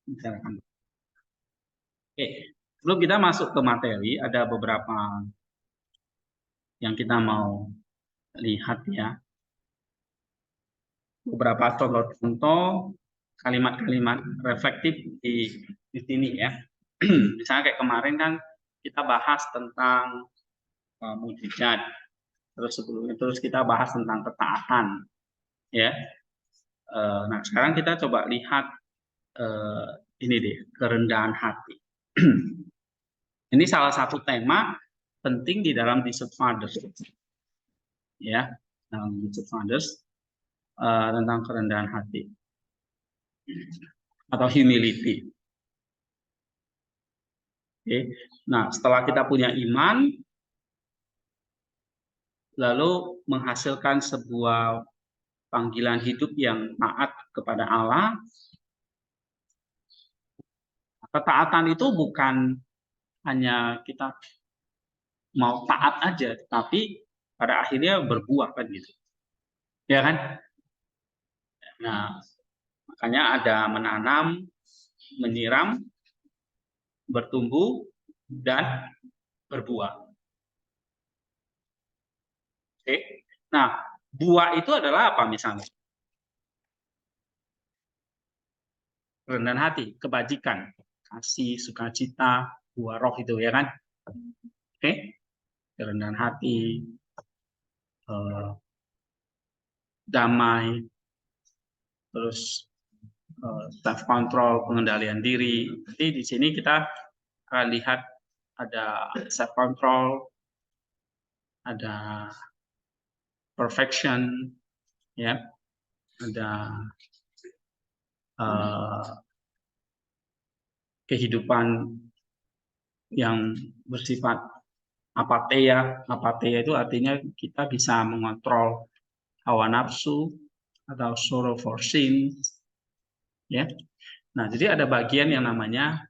bicarakan. Oke, sebelum kita masuk ke materi, ada beberapa yang kita mau lihat ya. Beberapa contoh kalimat-kalimat reflektif di sini ya. Misalnya kayak kemarin kan kita bahas tentang mujizat, terus sebelumnya terus kita bahas tentang ketaatan ya. Nah sekarang kita coba lihat ini deh, kerendahan hati. Ini salah satu tema penting di dalam Disciple Fathers ya, dalam Disciple Fathers tentang kerendahan hati atau humility. Oke. Nah, setelah kita punya iman, lalu menghasilkan sebuah panggilan hidup yang taat kepada Allah. Ketaatan itu bukan hanya kita mau taat aja, tapi pada akhirnya berbuah kan gitu. Ya kan? Nah, makanya ada menanam, menyiram, bertumbuh, dan berbuah. Oke. Nah, buah itu adalah apa misalnya? Kerendahan hati, kebajikan, kasih, sukacita, buah roh itu ya kan? Oke, kerendahan hati, damai, terus self control, pengendalian diri. Nanti di sini kita akan lihat ada self control, ada perfection, ya, ada kehidupan yang bersifat apatheia. Apatheia itu artinya kita bisa mengontrol hawa nafsu atau sorrow for sin, ya. Nah, jadi ada bagian yang namanya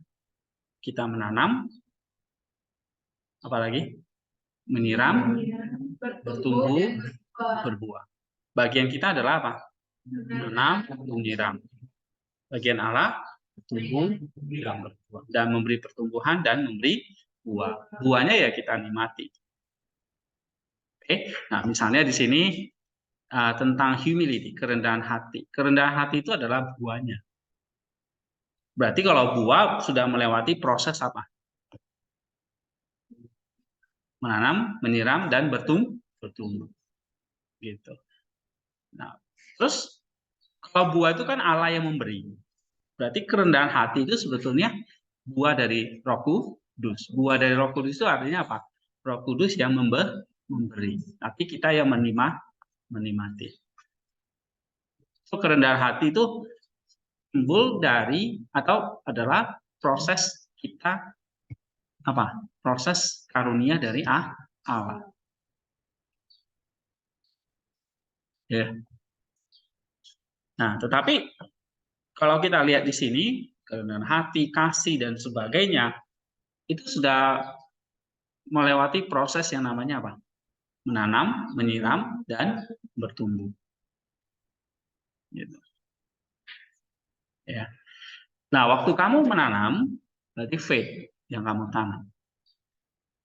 kita menanam, apalagi menyiram, bertumbuh, berbuah. Bagian kita adalah apa? Menanam, menyiram. Bagian Allah bertumbuh dan berbuah, dan memberi pertumbuhan dan memberi buah. Buahnya ya kita nikmati. Oke, nah misalnya di sini tentang humility, kerendahan hati. Kerendahan hati itu adalah buahnya. Berarti kalau buah sudah melewati proses apa? Menanam, menyiram, dan bertumbuh. Gitu. Nah, terus kalau buah itu kan Allah yang memberi. Berarti kerendahan hati itu sebetulnya buah dari Roh Kudus. Buah dari Roh Kudus itu artinya apa? Roh Kudus yang memberi. Tapi kita yang menikmati. So, kerendahan hati itu timbul dari atau adalah proses kita apa? Proses karunia dari Allah. Ya. Nah, tetapi kalau kita lihat di sini kerendahan hati, kasih dan sebagainya itu sudah melewati proses yang namanya apa? Menanam, menyiram dan bertumbuh. Gitu. Ya. Nah, waktu kamu menanam berarti faith yang kamu tanam.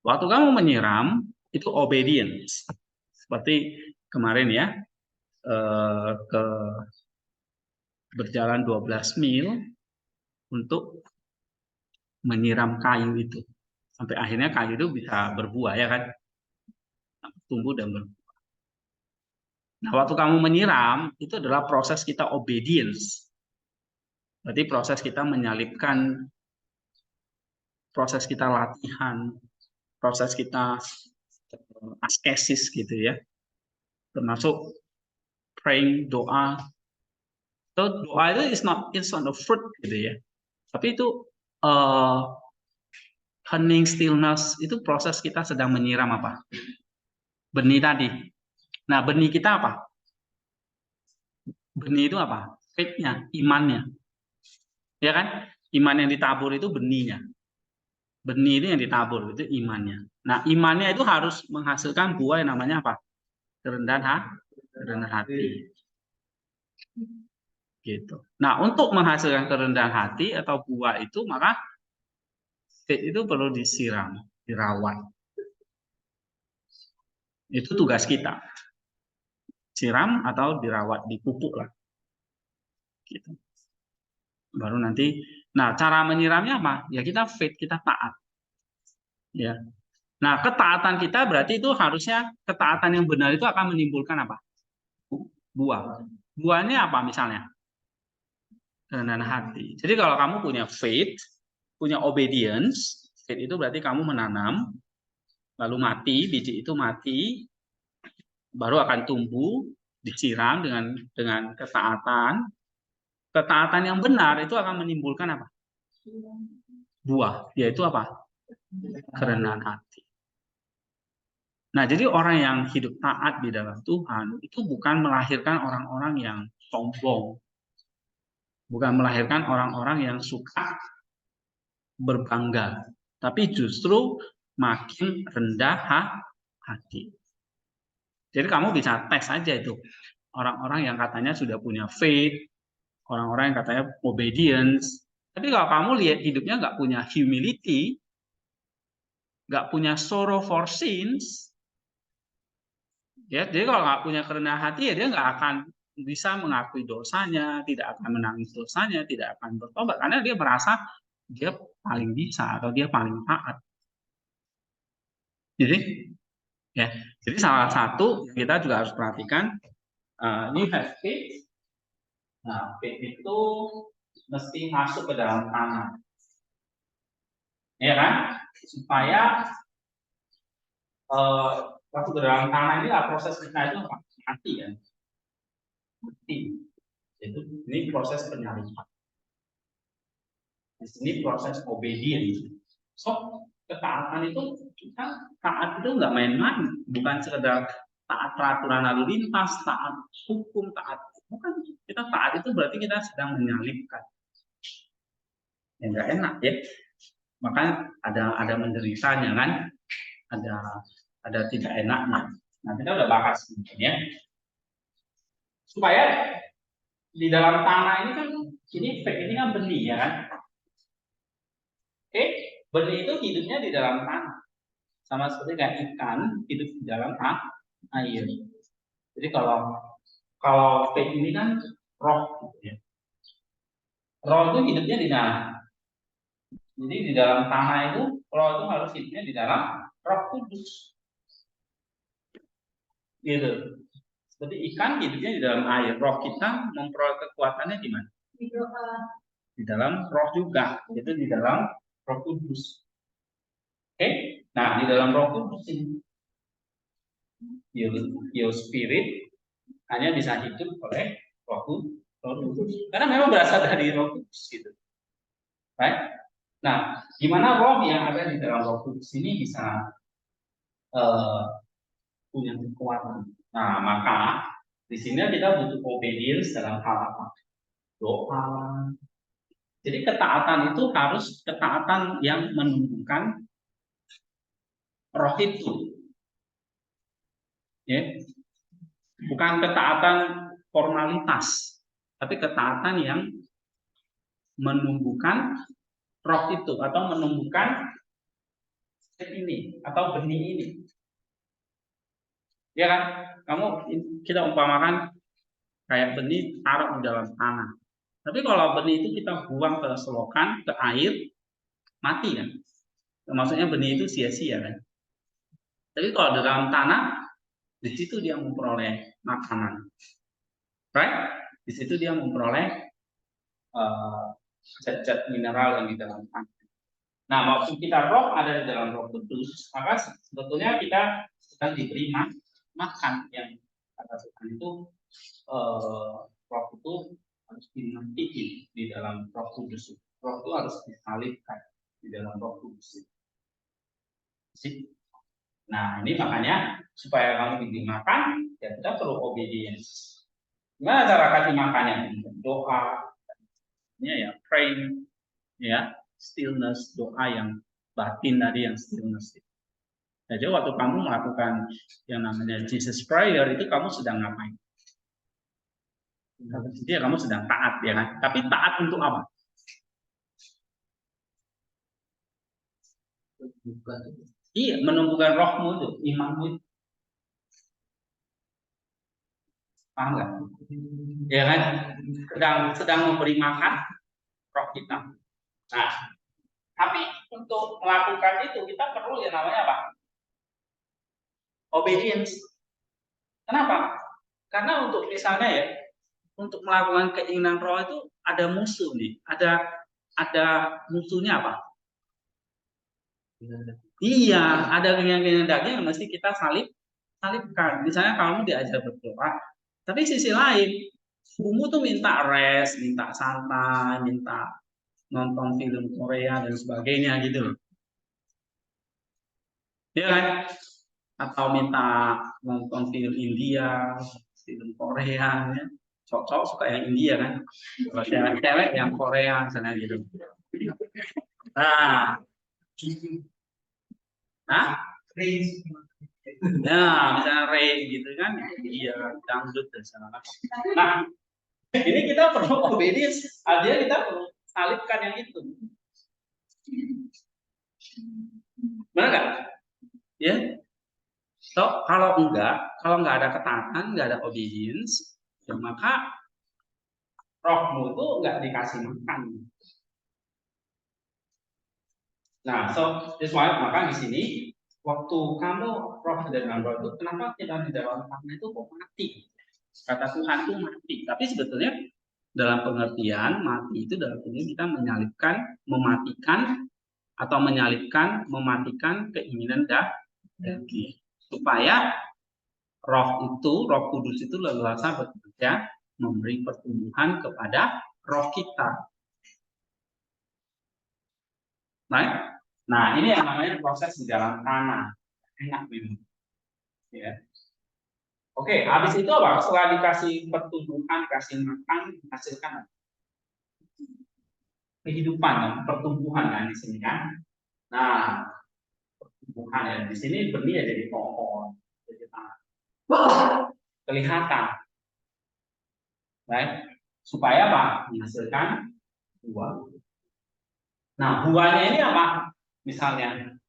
Waktu kamu menyiram itu obedience. Seperti kemarin ya, ke berjalan 12 mil untuk menyiram kayu itu. Sampai akhirnya kayu itu bisa berbuah ya kan? Tumbuh dan berbuah. Nah, waktu kamu menyiram itu adalah proses kita obedience. Berarti proses kita menyalipkan, proses kita latihan, proses kita askesis gitu ya. Termasuk praying, doa. So, doa itu is not the fruit gitu ya. Tapi itu hening stillness itu proses kita sedang menyiram apa? Benih tadi. Nah, benih kita apa? Benih itu apa? Faith-nya, imannya. Ya kan? Iman yang ditabur itu benihnya. Benih itu yang ditabur, itu imannya. Nah, imannya itu harus menghasilkan buah yang namanya apa? Kerendahan hati. Gitu. Nah, untuk menghasilkan kerendahan hati atau buah itu, maka faith itu perlu disiram, dirawat. Itu tugas kita. Siram atau dirawat, dipupuk lah. Gitu. Baru nanti, nah cara menyiramnya apa? Ya kita faith, kita taat. Ya. Nah, ketaatan kita berarti itu harusnya ketaatan yang benar itu akan menimbulkan apa? Buah. Buahnya apa misalnya? Kerendahan hati. Jadi kalau kamu punya faith, punya obedience, faith itu berarti kamu menanam, lalu mati, biji itu mati, baru akan tumbuh, disiram dengan ketaatan. Ketaatan yang benar itu akan menimbulkan apa? Buah, yaitu apa? Kerendahan hati. Nah, jadi orang yang hidup taat di dalam Tuhan itu bukan melahirkan orang-orang yang sombong, bukan melahirkan orang-orang yang suka berbangga, tapi justru makin rendah hati. Jadi kamu bisa tes saja itu orang-orang yang katanya sudah punya faith, orang-orang yang katanya obedience, tapi kalau kamu lihat hidupnya nggak punya humility, nggak punya sorrow for sins, ya, jadi kalau nggak punya kerendahan hati ya dia nggak akan bisa mengakui dosanya, tidak akan menangis dosanya, tidak akan bertobat karena dia merasa dia paling bisa atau dia paling taat. Jadi ya, jadi salah satu kita juga harus perhatikan ini faith. Nah, faith itu mesti masuk ke dalam tanah, ya kan? Supaya masuk ke dalam tanah ini lah proses kita itu mati kan, mati. Itu ini proses penyaliban. Ini proses obedience. So, ketaatan itu kita taat itu nggak main-main, bukan sekedar taat peraturan lalu lintas, taat hukum, taat bukan. Kita taat itu berarti kita sedang menyalibkan. Ya nggak enak ya. Makanya ada menderitanya kan, ada tidak enaknya. Nah kita udah bahas ya. Supaya di dalam tanah ini kan ini kan benih ya kan. Benih itu hidupnya di dalam tanah. Sama seperti kayak ikan hidup di dalam air. Jadi kalau faith ini kan roh gitu ya. Roh itu hidupnya di dalam. Jadi di dalam tanah itu roh itu harus hidupnya di dalam Roh Kudus. Gitu. Seperti ikan hidupnya di dalam air. Roh kita memperoleh kekuatannya di mana? Di dalam roh juga. Itu di dalam Roh Kudus. Oke? Nah, di dalam Roh Kudus ini your spirit hanya bisa hidup oleh Roh Kudus. Karena memang berasal dari Roh Kudus gitu. Right? Nah, gimana roh yang ada di dalam Roh Kudus ini bisa punya kekuatan? Nah, maka di sini kita butuh obedience dalam hal apa? Doa. Jadi ketaatan itu harus ketaatan yang menumbuhkan roh itu. Ya. Bukan ketaatan formalitas, tapi ketaatan yang menumbuhkan roh itu atau menumbuhkan ini atau benih ini. Ya kan? Kita umpamakan kayak benih taruh di dalam tanah. Tapi kalau benih itu kita buang ke selokan, ke air, mati kan? Maksudnya benih itu sia-sia kan? Tapi kalau di dalam tanah, di situ dia memperoleh makanan. Right? Di situ dia memperoleh zat-zat mineral yang di dalam tanah. Nah, maksud kita roh ada di dalam Roh Kudus, maka sebetulnya kita sedang diberi makan yang kata Tuhan itu roh itu harus dimatikan di dalam Roh Kudus. Roh itu harus disalibkan di dalam Roh Kudus. Nah, ini makanya supaya kamu dimakan, ya kita perlu obedience. Gimana cara kasih makannya? Doa, ya praying, ya stillness, doa yang batin tadi yang stillness. Jadi waktu kamu melakukan yang namanya Jesus Prayer itu kamu sedang ngapain? Jadi kamu sedang taat, ya kan? Tapi taat untuk apa? Iya, menumbuhkan rohmu itu, imanmu itu. Paham nggak? Ya kan? Sedang memberi makan roh kita. Nah, tapi untuk melakukan itu kita perlu yang namanya apa? Obedience. Kenapa? Karena untuk misalnya ya, untuk melakukan keinginan roh itu ada musuh nih, ada musuhnya apa? Iya, ada keinginan daging yang mesti kita salibkan. Misalnya kamu diajar berdoa, tapi sisi lain, tubuhmu tuh minta rest, minta santai, minta nonton film Korea dan sebagainya gitu. Iya kan? Atau minta nonton film India, film Korea, ya. Cowok suka yang India kan, kalau cewek yang Korea misalnya gitu. Nah, nah misalnya Ray gitu kan, iya dangdut dan segala macam. Nah, ini kita perlu obedience, artinya kita perlu salibkan yang itu. Benar nggak? Ya. So, kalau nggak ada ketaatan, nggak ada obedience, ya maka rohmu itu nggak dikasih makan. Nah, so this why maka di sini waktu kamu roh dan roh itu kenapa kita di dalam makna itu kok mati? Kata Tuhan itu mati, tapi sebetulnya dalam pengertian mati itu dalam pengertian kita menyalibkan, mematikan atau menyalibkan, mematikan keinginan daging supaya Roh Kudus itu leluasa bekerja memberi pertumbuhan kepada roh kita. Nah, ini yang namanya proses di dalam tanah. Enak memang. Ya. Oke, habis itu apa? Setelah dikasih pertumbuhan, kasih makan, hasilkan kehidupan, pertumbuhan kan di sini kan. Nah, pertumbuhan ya di sini benih ya jadi pohon, jadi tanah. Kelihatan, right? Supaya apa? Menghasilkan buah. Nah, buahnya ini apa? Misalnya,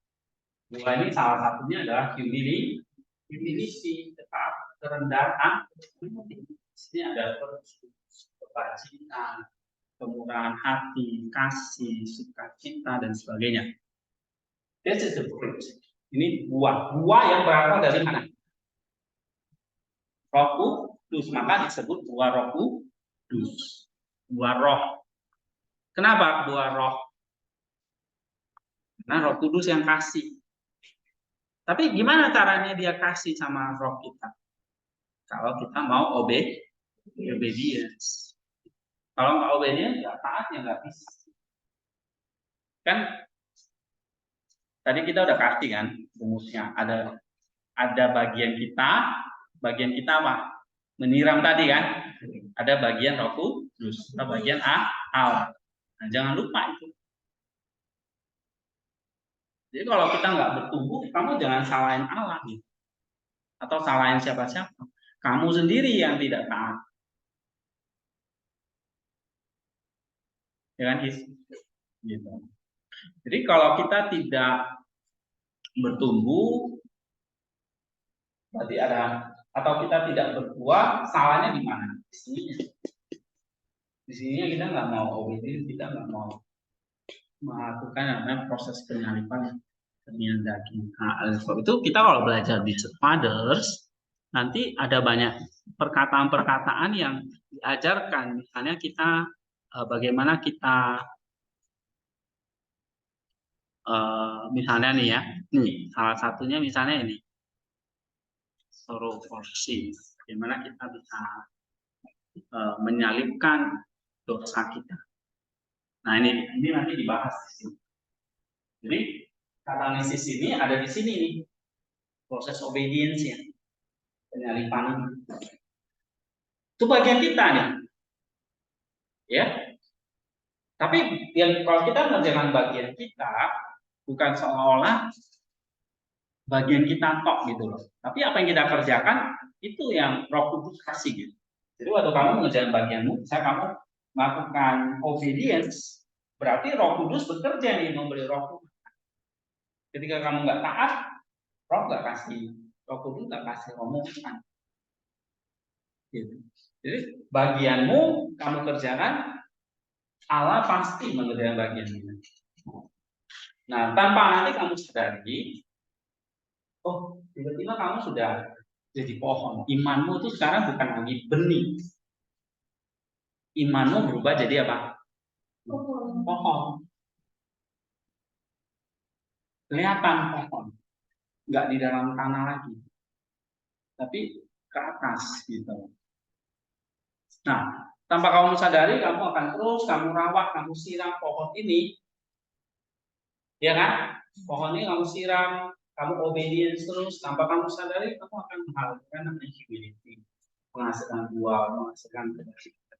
buah ini salah satunya adalah humility, tetap kerendahan. Ini ada kebajikan, kemurahan hati, kasih, sukacita dan sebagainya. This is the fruit. Ini buah. Buah yang berasal dari mana? Roh Kudus. Maka disebut buah Roh Kudus. Buah roh. Kenapa buah roh? Karena Roh Kudus yang kasih. Tapi gimana caranya dia kasih sama roh kita? Kalau kita mau obedience. Kalau nggak obedience, ya taatnya nggak bisa. Kan tadi kita udah kasih kan rumusnya. Ada bagian kita apa? Menyiram tadi kan. Ada bagian Roh Kudus, ada bagian Allah. Nah, jangan lupa itu. Jadi kalau kita nggak bertumbuh, kamu jangan salahin Allah gitu. Atau salahin siapa-siapa. Kamu sendiri yang tidak taat. Ya kan, gitu. Jadi kalau kita tidak bertumbuh, berarti atau kita tidak berbuah, salahnya di mana? Di sini. Di sini kita nggak mau obedience, kita nggak mau melakukan namanya proses penyalipan keinginan daging. Nah, sebab itu kita kalau belajar di Church Fathers, nanti ada banyak perkataan-perkataan yang diajarkan. Misalnya kita bagaimana kita misalnya nih ya, nih salah satunya misalnya ini sorrow for sin. Bagaimana kita bisa menyalipkan dosa kita. Nah ini nanti dibahas di sini. Jadi katalisis ini ada di sini nih, proses obedience ya, penyalipan itu bagian kita nih, ya. Tapi yang kalau kita mengerjakan bagian kita, bukan seolah-olah bagian kita tok gitu loh. Tapi apa yang kita kerjakan itu yang Roh Kudus kasih gitu. Jadi waktu kamu mengerjakan bagianmu, misalnya kamu melakukan obedience, berarti Roh Kudus bekerja nih memberi roh. Ketika kamu nggak taat, Roh Kudus nggak kasih rombongan. Gitu. Jadi bagianmu kamu kerjakan, Allah pasti mengerjakan bagiannya. Nah, tanpa nanti kamu sadari, oh tiba-tiba kamu sudah jadi pohon. Imanmu itu sekarang bukan lagi benih. Imanmu berubah jadi apa? Pohon. Kelihatan pohon. Nggak di dalam tanah lagi. Tapi ke atas gitu. Nah, tanpa kamu sadari, kamu akan terus kamu rawat, kamu siram pohon ini. Ya kan? Pohon ini kamu siram, kamu obedience terus, tanpa kamu sadari, kamu akan menghasilkan namanya humility. Menghasilkan buah, menghasilkan kebajikan.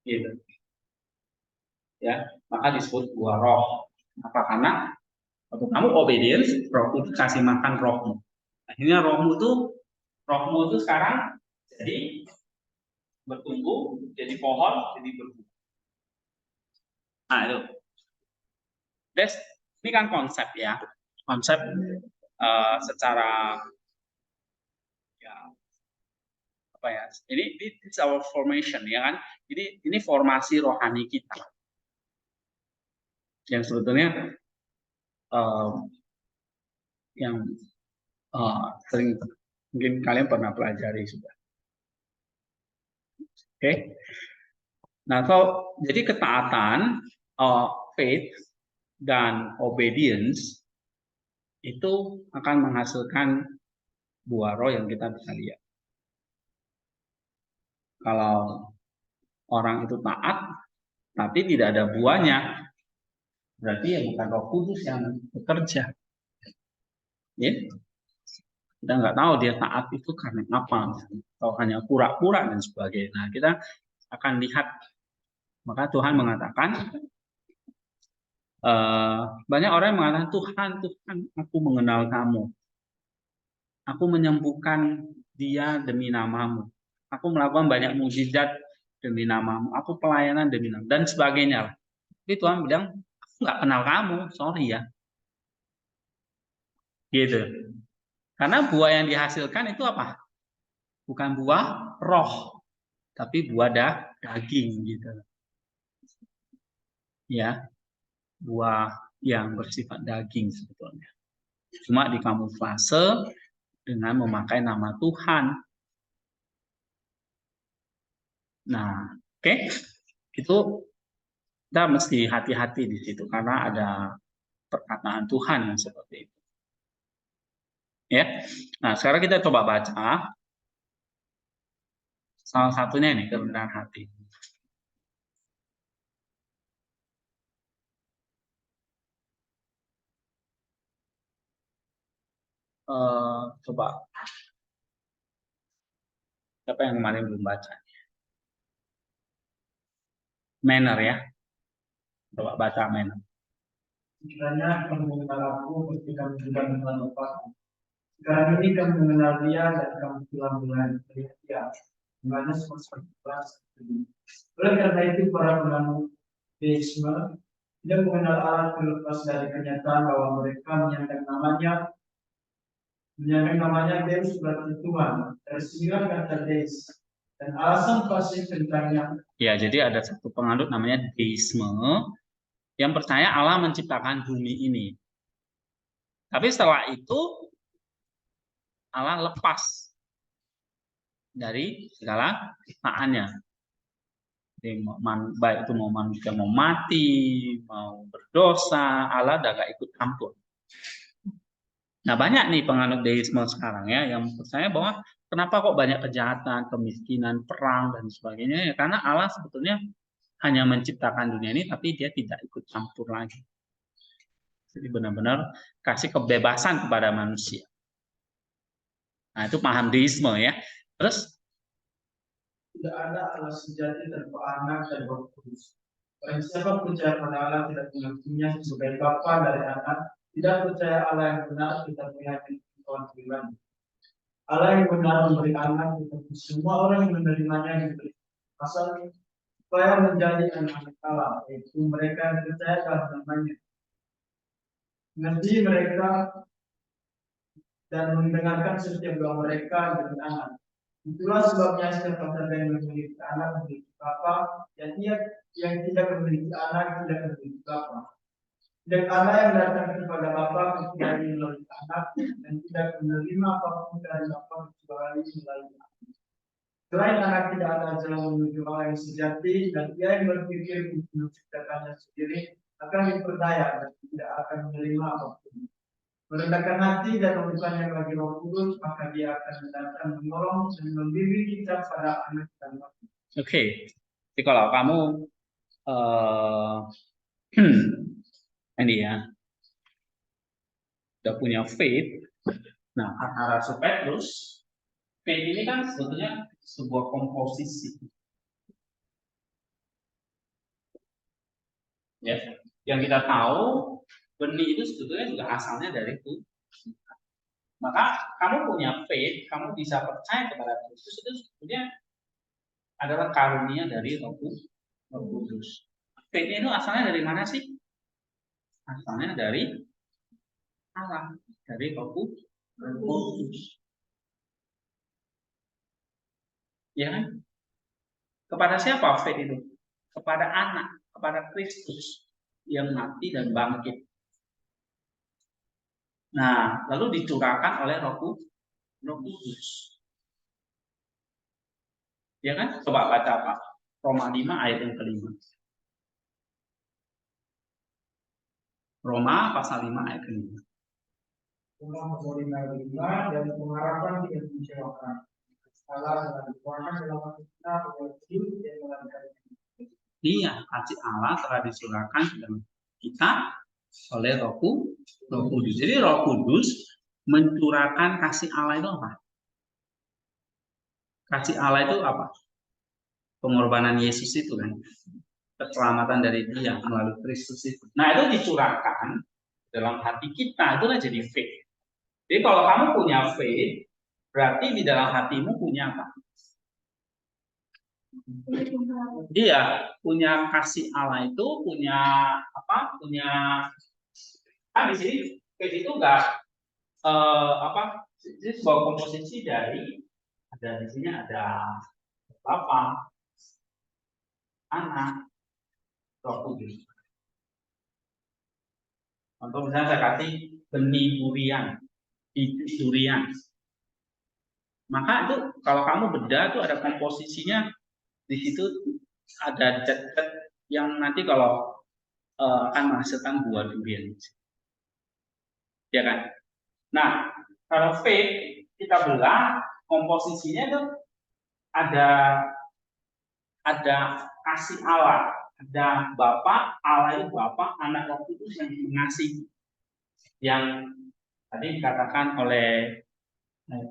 Gitu. Ya, maka disebut buah roh. Apa? Karena waktu kamu obedience, roh itu kasih makan rohmu. Akhirnya rohmu itu sekarang jadi bertumbuh, jadi pohon, jadi berbuah. Nah itu, ini kan konsep ya, konsep secara ya apa ya? Ini is our formation ya kan? Jadi ini formasi rohani kita yang sebetulnya yang sering mungkin kalian pernah pelajari sudah. Oke. Nah, jadi ketaatan, faith dan obedience itu akan menghasilkan buah roh yang kita bisa lihat. Kalau orang itu taat tapi tidak ada buahnya, berarti ya bukan Roh Kudus yang bekerja. Ya, kita nggak tahu dia taat itu karena apa, atau hanya pura-pura dan sebagainya. Nah, kita akan lihat. Maka Tuhan mengatakan, banyak orang yang mengatakan, Tuhan, aku mengenal kamu. Aku menyembuhkan dia demi namamu. Aku melakukan banyak mukjizat demi namamu. Aku pelayanan demi namamu. Dan sebagainya. Tapi Tuhan bilang, aku nggak kenal kamu, sorry ya. Gitu. Karena buah yang dihasilkan itu apa? Bukan buah roh, tapi buah daging gitu. Ya, buah yang bersifat daging sebetulnya. Cuma dikamuflase dengan memakai nama Tuhan. Nah, oke. Itu kita mesti hati-hati di situ karena ada perkataan Tuhan yang seperti itu. Ya. Nah, sekarang kita coba baca salah satunya ini kerendahan hati. Coba siapa yang kemarin belum baca? Manner ya. Coba baca manner. Kiranya kamu mengenal aku ketika juga mengenal Bapa. Sekarang ini kamu mengenal dia dan kamu telah mulai melihat dia. Dimana semua kelas. Oleh karena itu para penganut deisme tidak mengenal Allah terlepas dari kenyataan bahwa mereka menyandang namanya Deus berarti Tuhan. Dari sinilah kata Deus dan alasan pasti tentangnya. Ya, jadi ada satu penganut namanya deisme yang percaya Allah menciptakan bumi ini. Tapi setelah itu Allah lepas dari segala ciptaannya. Baik itu mau manusia mau mati, mau berdosa, Allah udah gak ikut campur. Nah, banyak nih penganut deisme sekarang ya yang percaya bahwa kenapa kok banyak kejahatan, kemiskinan, perang dan sebagainya ya karena Allah sebetulnya hanya menciptakan dunia ini tapi dia tidak ikut campur lagi. Jadi benar-benar kasih kebebasan kepada manusia. Nah, itu paham deisme ya. Terus tidak ada Allah sejati tanpa anak dan Roh Kudus. Barang siapa percaya pada Allah tidak mengakuinya sebagai Bapa dari anak, tidak percaya Allah yang benar, tidak meyakini Tuhan pribadi. Allah yang benar memberi anak untuk semua orang yang menerimanya diberi pasal supaya menjadi anak Allah, yaitu mereka yang percaya dalam namanya. Mengerti mereka dan mendengarkan setiap doa mereka dengan anak. Itulah sebabnya setiap saudara yang memiliki anak memiliki bapa, dan ia yang tidak memiliki anak tidak memiliki bapa. Dan Allah yang datang kepada Bapa kecuali melalui anak dan tidak menerima apapun dari Bapa kecuali melalui anak. Selain anak tidak ada jalan menuju Allah yang sejati dan ia yang berpikir untuk menciptakannya sendiri akan diperdaya dan tidak akan menerima apapun. Merendahkan hati dan membukanya bagi Roh Kudus, maka dia akan datang menolong dan membimbing kita pada anak dan waktu. Oke, jadi kalau kamu ini ya, udah punya faith. Nah, kata Rasul Petrus, faith ini kan sebetulnya sebuah komposisi. Ya, yang kita tahu benih itu sebetulnya juga asalnya dari Tuhan. Maka kamu punya faith, kamu bisa percaya kepada Kristus itu sebetulnya adalah karunia dari Roh Kudus. Faith itu asalnya dari mana sih? Asalnya dari Allah, dari Roh Kudus. Ya kan? Kepada siapa faith itu? Kepada anak, kepada Kristus yang mati dan bangkit. Nah, lalu dicurahkan oleh Roh Kudus. Ya kan? Coba baca apa? Roma 5 ayat yang kelima. Roma pasal 5 ayat kelima. Roma pasal 5 ayat 5 dan pengharapan tidak dikecewakan. Allah telah dituangkan dalam hati kita oleh hidup dan melanggar. Iya, kasih Allah telah disurahkan dalam kita oleh Roh Kudus. Jadi Roh Kudus mencurahkan kasih Allah itu apa? Kasih Allah itu apa? Pengorbanan Yesus itu kan, keselamatan dari Dia melalui Kristus itu. Nah, itu dicurahkan dalam hati kita, itulah jadi faith. Jadi kalau kamu punya faith, berarti di dalam hatimu punya apa? Iya, punya kasih Allah itu, punya apa? Punya di sini faith itu enggak ini sebuah komposisi dari ada di sini ada Bapa, Anak, Roh Kudus. Untuk misalnya saya kasih benih durian, bibit durian. Maka itu kalau kamu bedah itu ada komposisinya, di situ ada zat-zat yang nanti kalau akan menghasilkan buah durian. Ya kan? Nah, kalau faith kita belah komposisinya itu ada kasih Allah, ada Bapa, Allah itu Bapa, Anak, Roh Kudus yang mengasihi. Yang tadi dikatakan oleh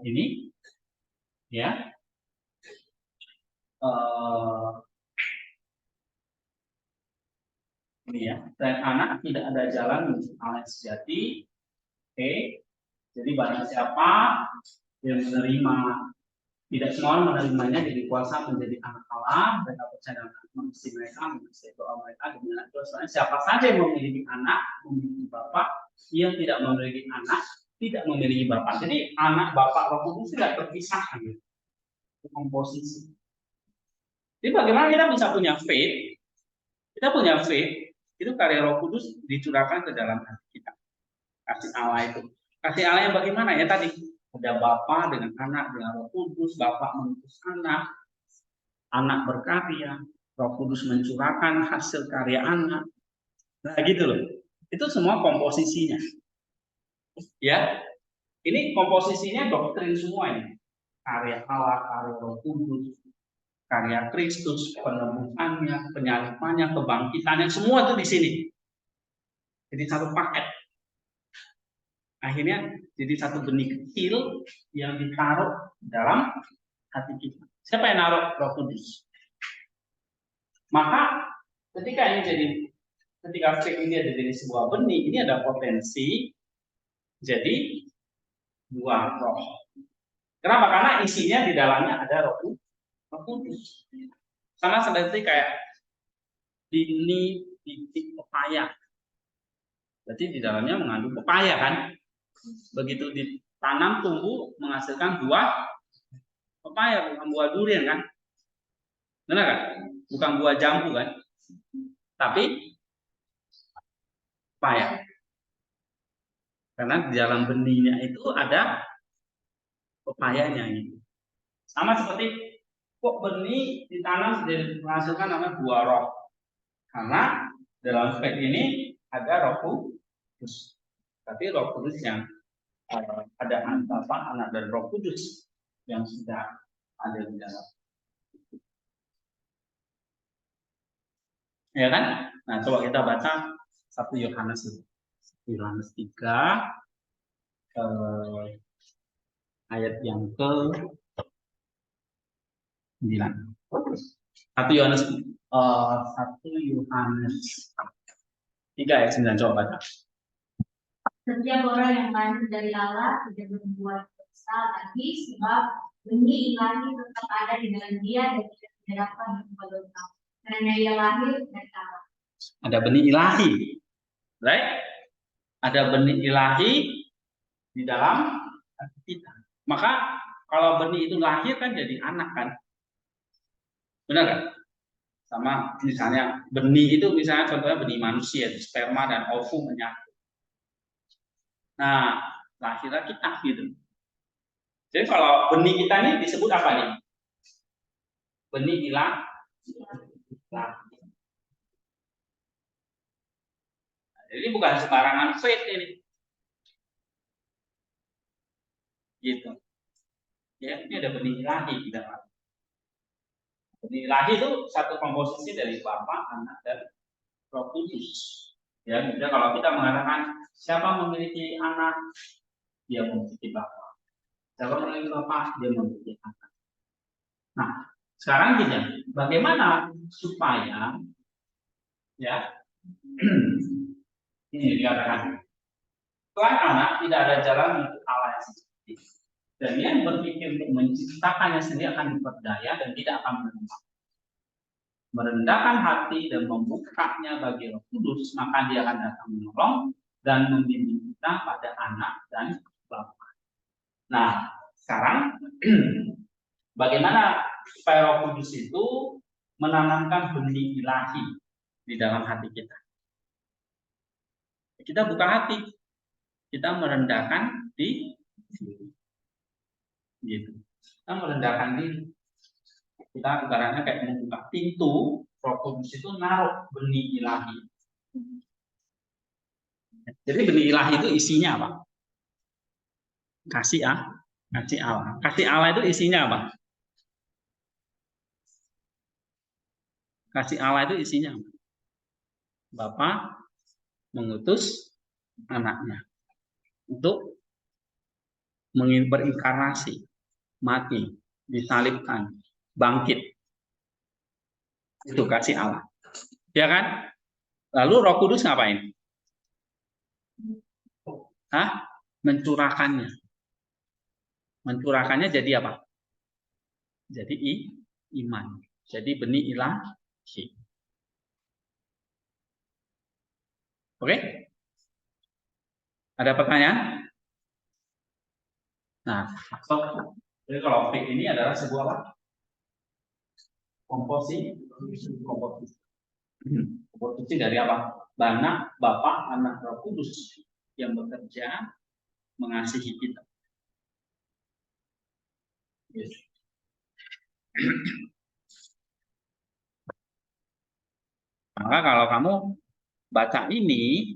ini ya. Ini ya, dan anak tidak ada jalan menuju Allah yang sejati. Oke. Jadi barang siapa yang menerima, tidak semua menerimanya jadi kuasa menjadi anak Allah, mereka percaya dengan mengasihi mereka, mengasihi doa mereka dengan doanya. Siapa saja yang memiliki anak, memiliki bapak, yang tidak memiliki anak, tidak memiliki bapak. Jadi anak, bapak, Roh Kudus tidak terpisah gitu. Komposisi. Jadi bagaimana kita bisa punya faith? Kita punya faith, itu karya Roh Kudus dicurahkan ke dalam hati kita. Kasih Allah itu. Kasih Allah yang bagaimana ya tadi? Ada Bapa dengan anak, dengan Roh Kudus, Bapa mengutus anak, anak berkarya, Roh Kudus mencurahkan hasil karya anak. Nah gitu loh. Itu semua komposisinya. Ya, ini komposisinya doktrin semua ini. Karya Allah, karya Roh Kudus, karya Kristus, penebusannya, penyalipannya, kebangkitannya, semua itu di sini. Jadi satu paket. Akhirnya jadi satu benih kecil yang ditaruh dalam hati kita. Siapa yang naruh? Roh Kudus. Maka ketika faith ini ada jadi sebuah benih, ini ada potensi jadi buah roh. Kenapa? Karena isinya di dalamnya ada Roh Kudus. Sama seperti kayak biji pepaya. Berarti di dalamnya mengandung pepaya kan? Begitu ditanam tumbuh menghasilkan buah pepaya, bukan buah durian kan? Benar kan? Bukan buah jambu kan? Tapi pepaya. Karena di dalam benihnya itu ada pepayanya gitu. Sama seperti kok benih ditanam dan menghasilkan namanya buah roh. Karena dalam aspek ini ada Roh Kudus. Tapi Roh Kudus yang ada anak dan Roh Kudus yang sudah ada di dalam. Ya kan? Nah, coba kita baca 1 Yohanes 3 ayat yang ke 9. 1 Yohanes 3 ayat 9, coba baca. Setiap orang yang lahir dari Allah tidak berbuat dosa lagi, sebab benih ilahi tetap ada di dalam dia dan tidak dapat berbuat dosa. Karena ia lahir dari Allah. Ada benih ilahi, right? Ada benih ilahi di dalam hati kita. Maka kalau benih itu lahir kan jadi anak kan, benar kan? Sama misalnya benih itu misalnya contohnya benih manusia, sperma dan ovum menyatu. Nah, lahirlah kita gitu. Jadi kalau benih kita ini disebut apa nih? Benih ilahi. Jadi bukan sembarangan faith ini. Gitu. Ya, ini ada benih ilahi di dalam. Benih ilahi itu satu komposisi dari Bapa, Anak, dan Roh Kudus. Ya, jadi kalau kita mengatakan siapa memiliki anak, dia memiliki Bapa. Siapa memiliki Bapa, dia memiliki anak. Nah, sekarang gini, bagaimana supaya ya ini dikatakan selain anak tidak ada jalan untuk Allah yang sejati, dan yang berpikir untuk menciptakannya sendiri akan diperdaya dan tidak akan menerima. Merendahkan hati dan membukanya bagi Roh Kudus, maka dia akan datang menolong dan membimbing kita pada anak dan Bapa. Nah, sekarang bagaimana supaya Roh Kudus itu menanamkan benih ilahi di dalam hati kita? Kita buka hati, kita merendahkan diri, gitu. Kita merendahkan diri. Kita ibaratnya kayak membuka pintu, Roh Kudus itu naruh benih ilahi. Jadi benih ilahi itu isinya apa? Kasih Allah. Kasih Allah itu isinya apa? Kasih Allah itu isinya apa? Bapa mengutus anaknya untuk berinkarnasi, mati, disalibkan, bangkit. Itu kasih Allah. Ya kan? Lalu Roh Kudus ngapain? Mencurahkannya. Mencurahkannya jadi apa? Jadi iman. Jadi benih ilahi. Oke? Ada pertanyaan? Nah, jadi kalau faith ini adalah sebuah apa? Komposisi dari apa? Bapa, Anak, Roh Kudus yang bekerja mengasihi kita. Yes. Maka kalau kamu baca ini,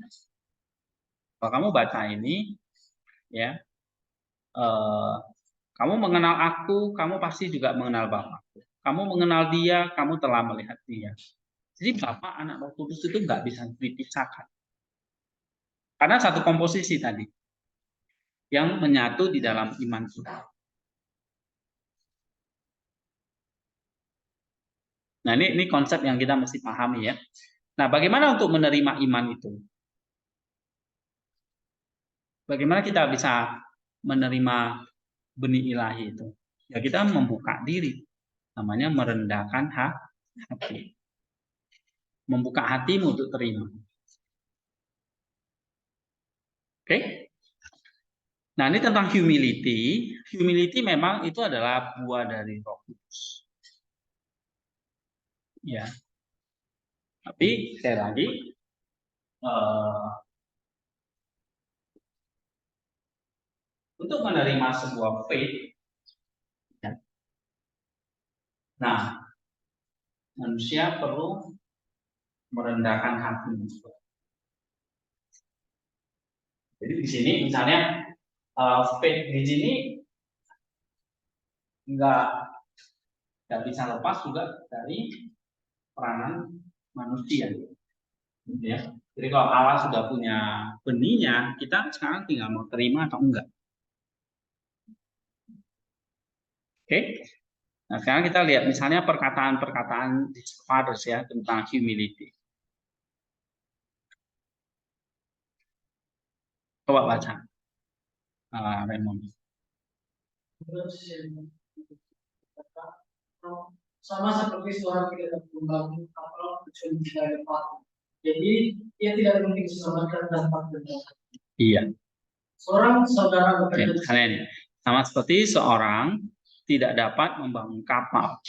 ya, kamu mengenal aku, kamu pasti juga mengenal Bapa. Kamu mengenal dia, kamu telah melihat dia. Jadi Bapa, Anak, Roh Kudus itu nggak bisa dipisahkan. Karena satu komposisi tadi yang menyatu di dalam iman kita. Nah, ini konsep yang kita mesti pahami ya. Nah, bagaimana untuk menerima iman itu? Bagaimana kita bisa menerima benih ilahi itu? Ya kita membuka diri, namanya merendahkan hati, membuka hatimu untuk terima. Oke? Nah ini tentang humility. Humility memang itu adalah buah dari Roh Kudus. Ya. Tapi sekali lagi untuk menerima sebuah faith, ya. Nah manusia perlu merendahkan hatinya. Jadi di sini misalnya faith di sini nggak bisa lepas juga dari peranan manusia, ya. Jadi kalau Allah sudah punya benihnya, kita sekarang tinggal mau terima atau enggak. Oke. Nah sekarang kita lihat misalnya perkataan-perkataan di Fathers ya tentang humility. Coba baca, Raymond. Sama seperti seorang tidak membangun kapal kecuali jika ada patung. Jadi ia tidak mungkin diselamatkan tanpa benar. Iya. Seorang saudara bekerja sama seperti seorang tidak dapat membangun kapal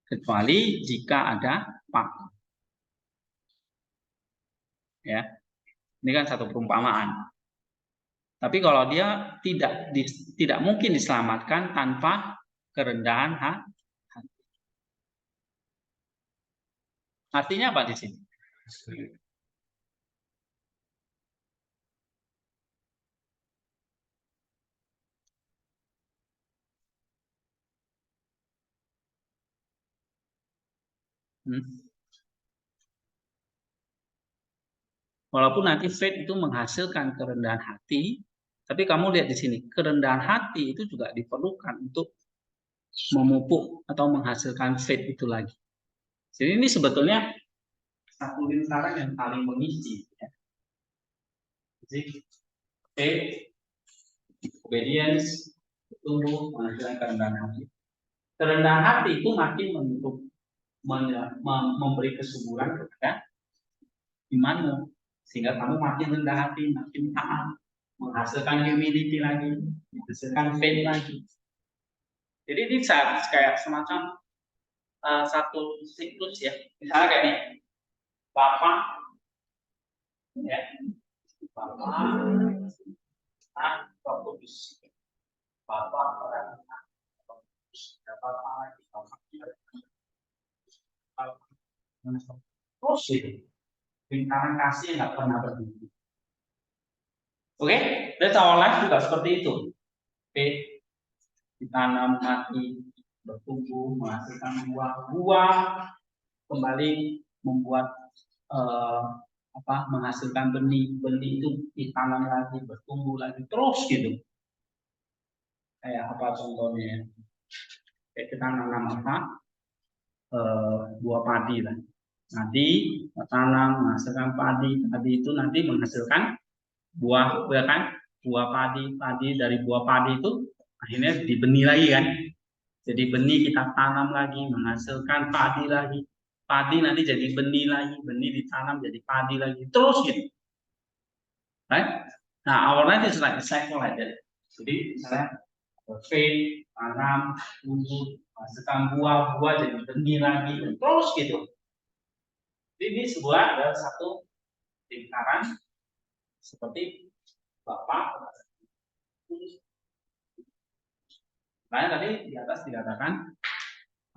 kecuali jika ada patung. Ya, ini kan satu perumpamaan. Tapi kalau dia tidak mungkin diselamatkan tanpa kerendahan hati. Artinya apa di sini? Walaupun nanti faith itu menghasilkan kerendahan hati, tapi kamu lihat di sini, kerendahan hati itu juga diperlukan untuk memupuk atau menghasilkan faith itu lagi. Jadi ini sebetulnya satu lingkaran yang saling mengisi. Ya. Jadi faith, obedience, tumbuh menghasilkan kerendahan hati. Kerendahan hati itu makin membentuk, memberi kesuburan kepada imanmu. Sehingga kamu makin rendah hati, makin taat, menghasilkan humility lagi, menghasilkan faith lagi. Jadi ini kayak semacam satu siklus ya. Misalnya kayak ini, Bapak, ya, Bapak, Roh Kudus, Bapak, terus ini. Lingkaran kasih nggak pernah berhenti. Oke, that's our life juga seperti itu. Oke, ditanam mati, bertumbuh, menghasilkan buah, kembali membuat menghasilkan benih itu ditanam lagi, bertumbuh lagi, terus gitu. Kayak apa contohnya? Kayak kita nanam buah padi lah. Nanti tanam menghasilkan padi itu nanti menghasilkan buah, ya kan? Buah padi dari buah padi itu akhirnya dibenih lagi kan? Jadi benih kita tanam lagi, menghasilkan padi lagi. Padi nanti jadi benih lagi, benih ditanam jadi padi lagi, terus gitu. Right? Nah, our life is like a cycle like that. Jadi misalnya faith, tanam, tumbuh, menghasilkan buah jadi benih lagi, terus gitu. Ini sebuah adalah satu lingkaran seperti Bapak. Nah, tadi di atas dikatakan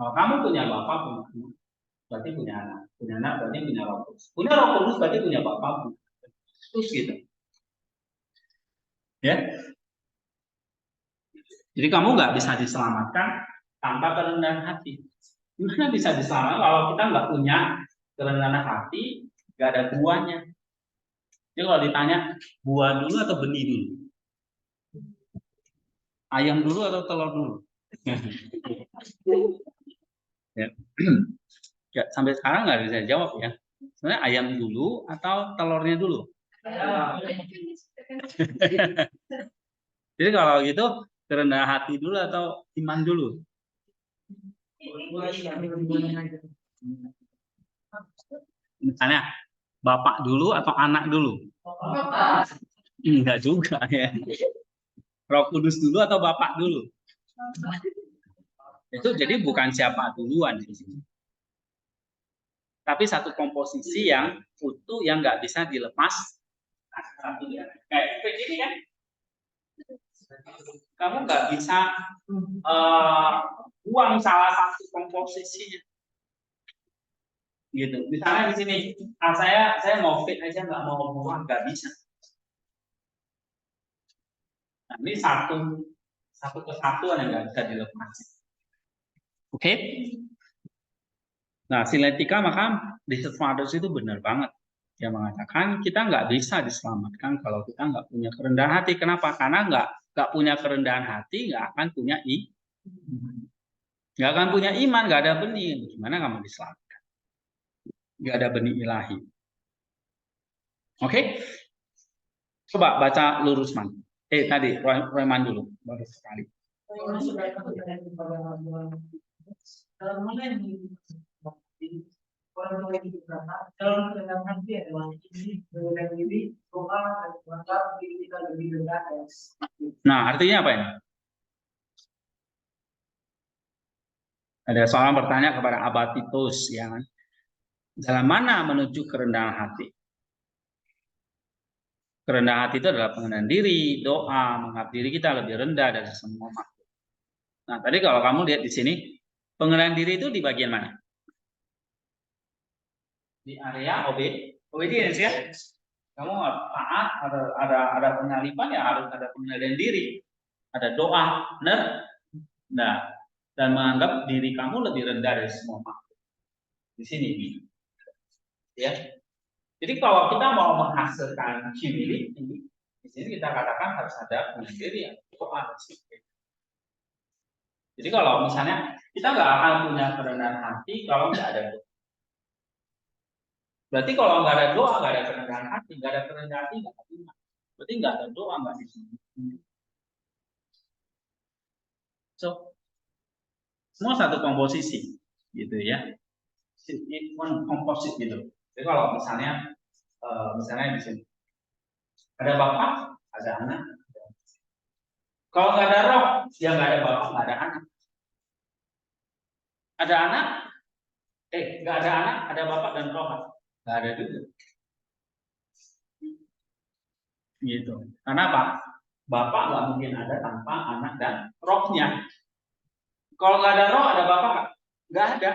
kalau kamu punya Bapak, berarti punya anak berarti punya Roh Kudus. Punya Roh Kudus berarti punya Bapak. Terus gitu. Ya. Jadi kamu nggak bisa diselamatkan tanpa kerendahan hati. Gimana bisa diselamatkan kalau kita nggak punya kerendahan hati, nggak ada buahnya. Jadi kalau ditanya buah dulu atau benih dulu, ayam dulu atau telur dulu? Ya. Ya, sampai sekarang nggak bisa jawab ya. Sebenarnya ayam dulu atau telurnya dulu? Jadi kalau gitu Kerendahan hati dulu atau iman dulu? Misalnya bapak dulu atau anak dulu? Enggak juga ya. Roh Kudus dulu atau bapak dulu? Itu jadi bukan siapa duluan di sini. Tapi satu komposisi yang utuh yang nggak bisa dilepas. Kayak begini kan? Kamu nggak bisa buang salah satu komposisinya. Gitu. Misalnya di sini, saya mau fit aja nggak mau buang, nggak bisa. Nah, ini satu kesatuan yang nggak bisa dilepas. Oke? Nah, siletika maka Richard Fathers itu benar banget. Dia mengatakan kita nggak bisa diselamatkan kalau kita nggak punya kerendahan hati. Kenapa? Karena nggak punya kerendahan hati, nggak akan punya nggak akan punya iman, nggak ada benih. Gimana kamu diselamatkan? Nggak ada benih ilahi. Oke? Coba baca Lurusman. Tadi Royman dulu, baru sekali. Orang tua itu berkata, dalam kerendahan hati adalah ini mengenai diri, doa, dan menganggap diri kita lebih rendah. Nah, artinya apa ini? Ada seorang bertanya kepada Abah Titus, ya kan? Jalan mana menuju kerendahan hati? Kerendahan hati itu adalah pengendalian diri, doa, menganggap diri kita lebih rendah dari semua makhluk. Nah, tadi kalau kamu lihat di sini, pengendalian diri itu di bagian mana? Di area obedience ya. Kamu taat, ada penyalipan ya harus ada pengendalian diri, ada doa, benar? Nah, dan menganggap diri kamu lebih rendah dari semua makhluk. Di sini, ya. Jadi kalau kita mau menghasilkan humility, di sini kita katakan harus ada pengendalian diri, doa, dan sebagainya. Jadi kalau misalnya kita nggak akan punya kerendahan hati kalau nggak ada doa. Berarti kalau nggak ada doa, nggak ada kerendahan hati, nggak ada kerendahan hati, nggak ada iman. Berarti nggak ada doa, nggak di sini. So, semua satu komposisi, gitu ya. Komposit gitu. Jadi kalau misalnya di sini ada bapak, ada anak. Kalau nggak ada roh, ya nggak ada bapak, nggak ada anak. Ada anak, nggak ada anak, ada bapak dan roh, nggak ada juga. Gitu. Karena apa? Bapak nggak mungkin ada tanpa anak dan rohnya. Kalau nggak ada roh, ada bapak nggak ada.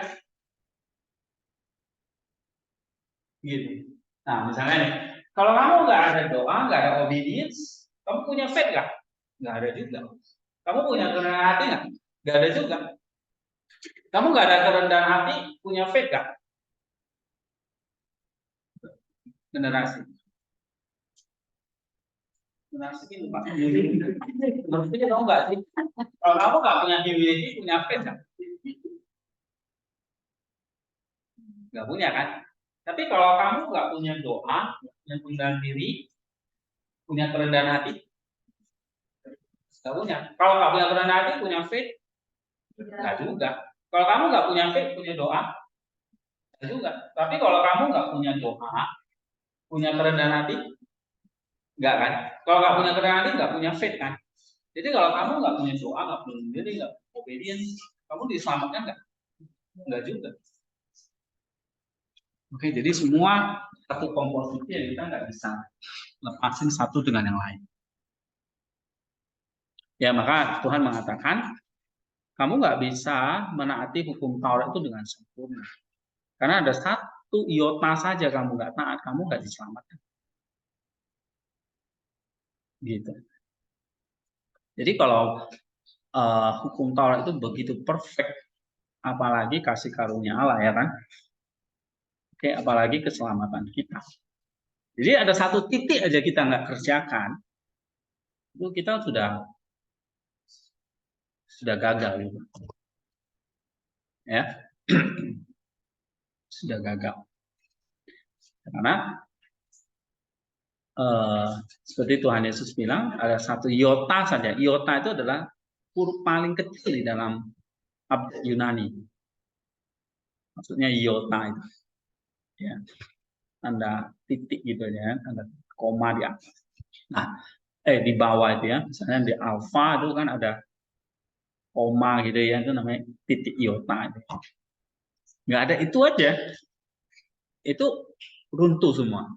Gitu. Nah, misalnya nih, kalau kamu nggak ada doa, nggak ada obedience, kamu punya faith nggak? Nggak ada juga. Kamu punya kerendahan hati nggak? Nggak ada juga. Kamu nggak ada kerendahan hati, punya faith nggak? Generasi ini Pak. Maksudnya tahu nggak sih? Kalau kamu nggak punya humility, punya faith nggak? Nggak punya kan? Tapi kalau kamu nggak punya doa, punya pengendalian diri, punya kerendahan hati, nggak punya. Kalau nggak punya kerendahan hati, punya faith, nggak juga. Kalau kamu nggak punya faith, punya doa, nggak juga. Tapi kalau kamu nggak punya doa, punya kerendahan hati, nggak kan? Kalau nggak punya kerendahan hati, nggak punya faith kan? Jadi kalau kamu nggak punya doa, nggak punya diri, nggak obedience, kamu diselamatkan nggak? Nggak juga. Oke, jadi semua satu komposisi yang kita nggak bisa lepasin satu dengan yang lain. Ya, maka Tuhan mengatakan, kamu nggak bisa menaati hukum Taurat itu dengan sempurna. Karena ada satu iota saja kamu nggak taat, kamu nggak diselamatkan. Gitu. Jadi kalau hukum Taurat itu begitu perfect, apalagi kasih karunia Allah, ya kan? Oke, apalagi keselamatan kita. Jadi ada satu titik aja kita nggak kerjakan, itu kita sudah gagal gitu. Ya. Sudah gagal. Karena seperti Tuhan Yesus bilang, ada satu iota saja. Iota itu adalah huruf paling kecil di dalam abjad Yunani. Maksudnya iota itu. Ya. Tanda titik gitu ya, tanda koma di atas. Nah, di bawah itu ya, misalnya di alfa itu kan ada koma gitu ya, itu namanya titik iota itu. Nggak ada itu aja, itu runtuh semua.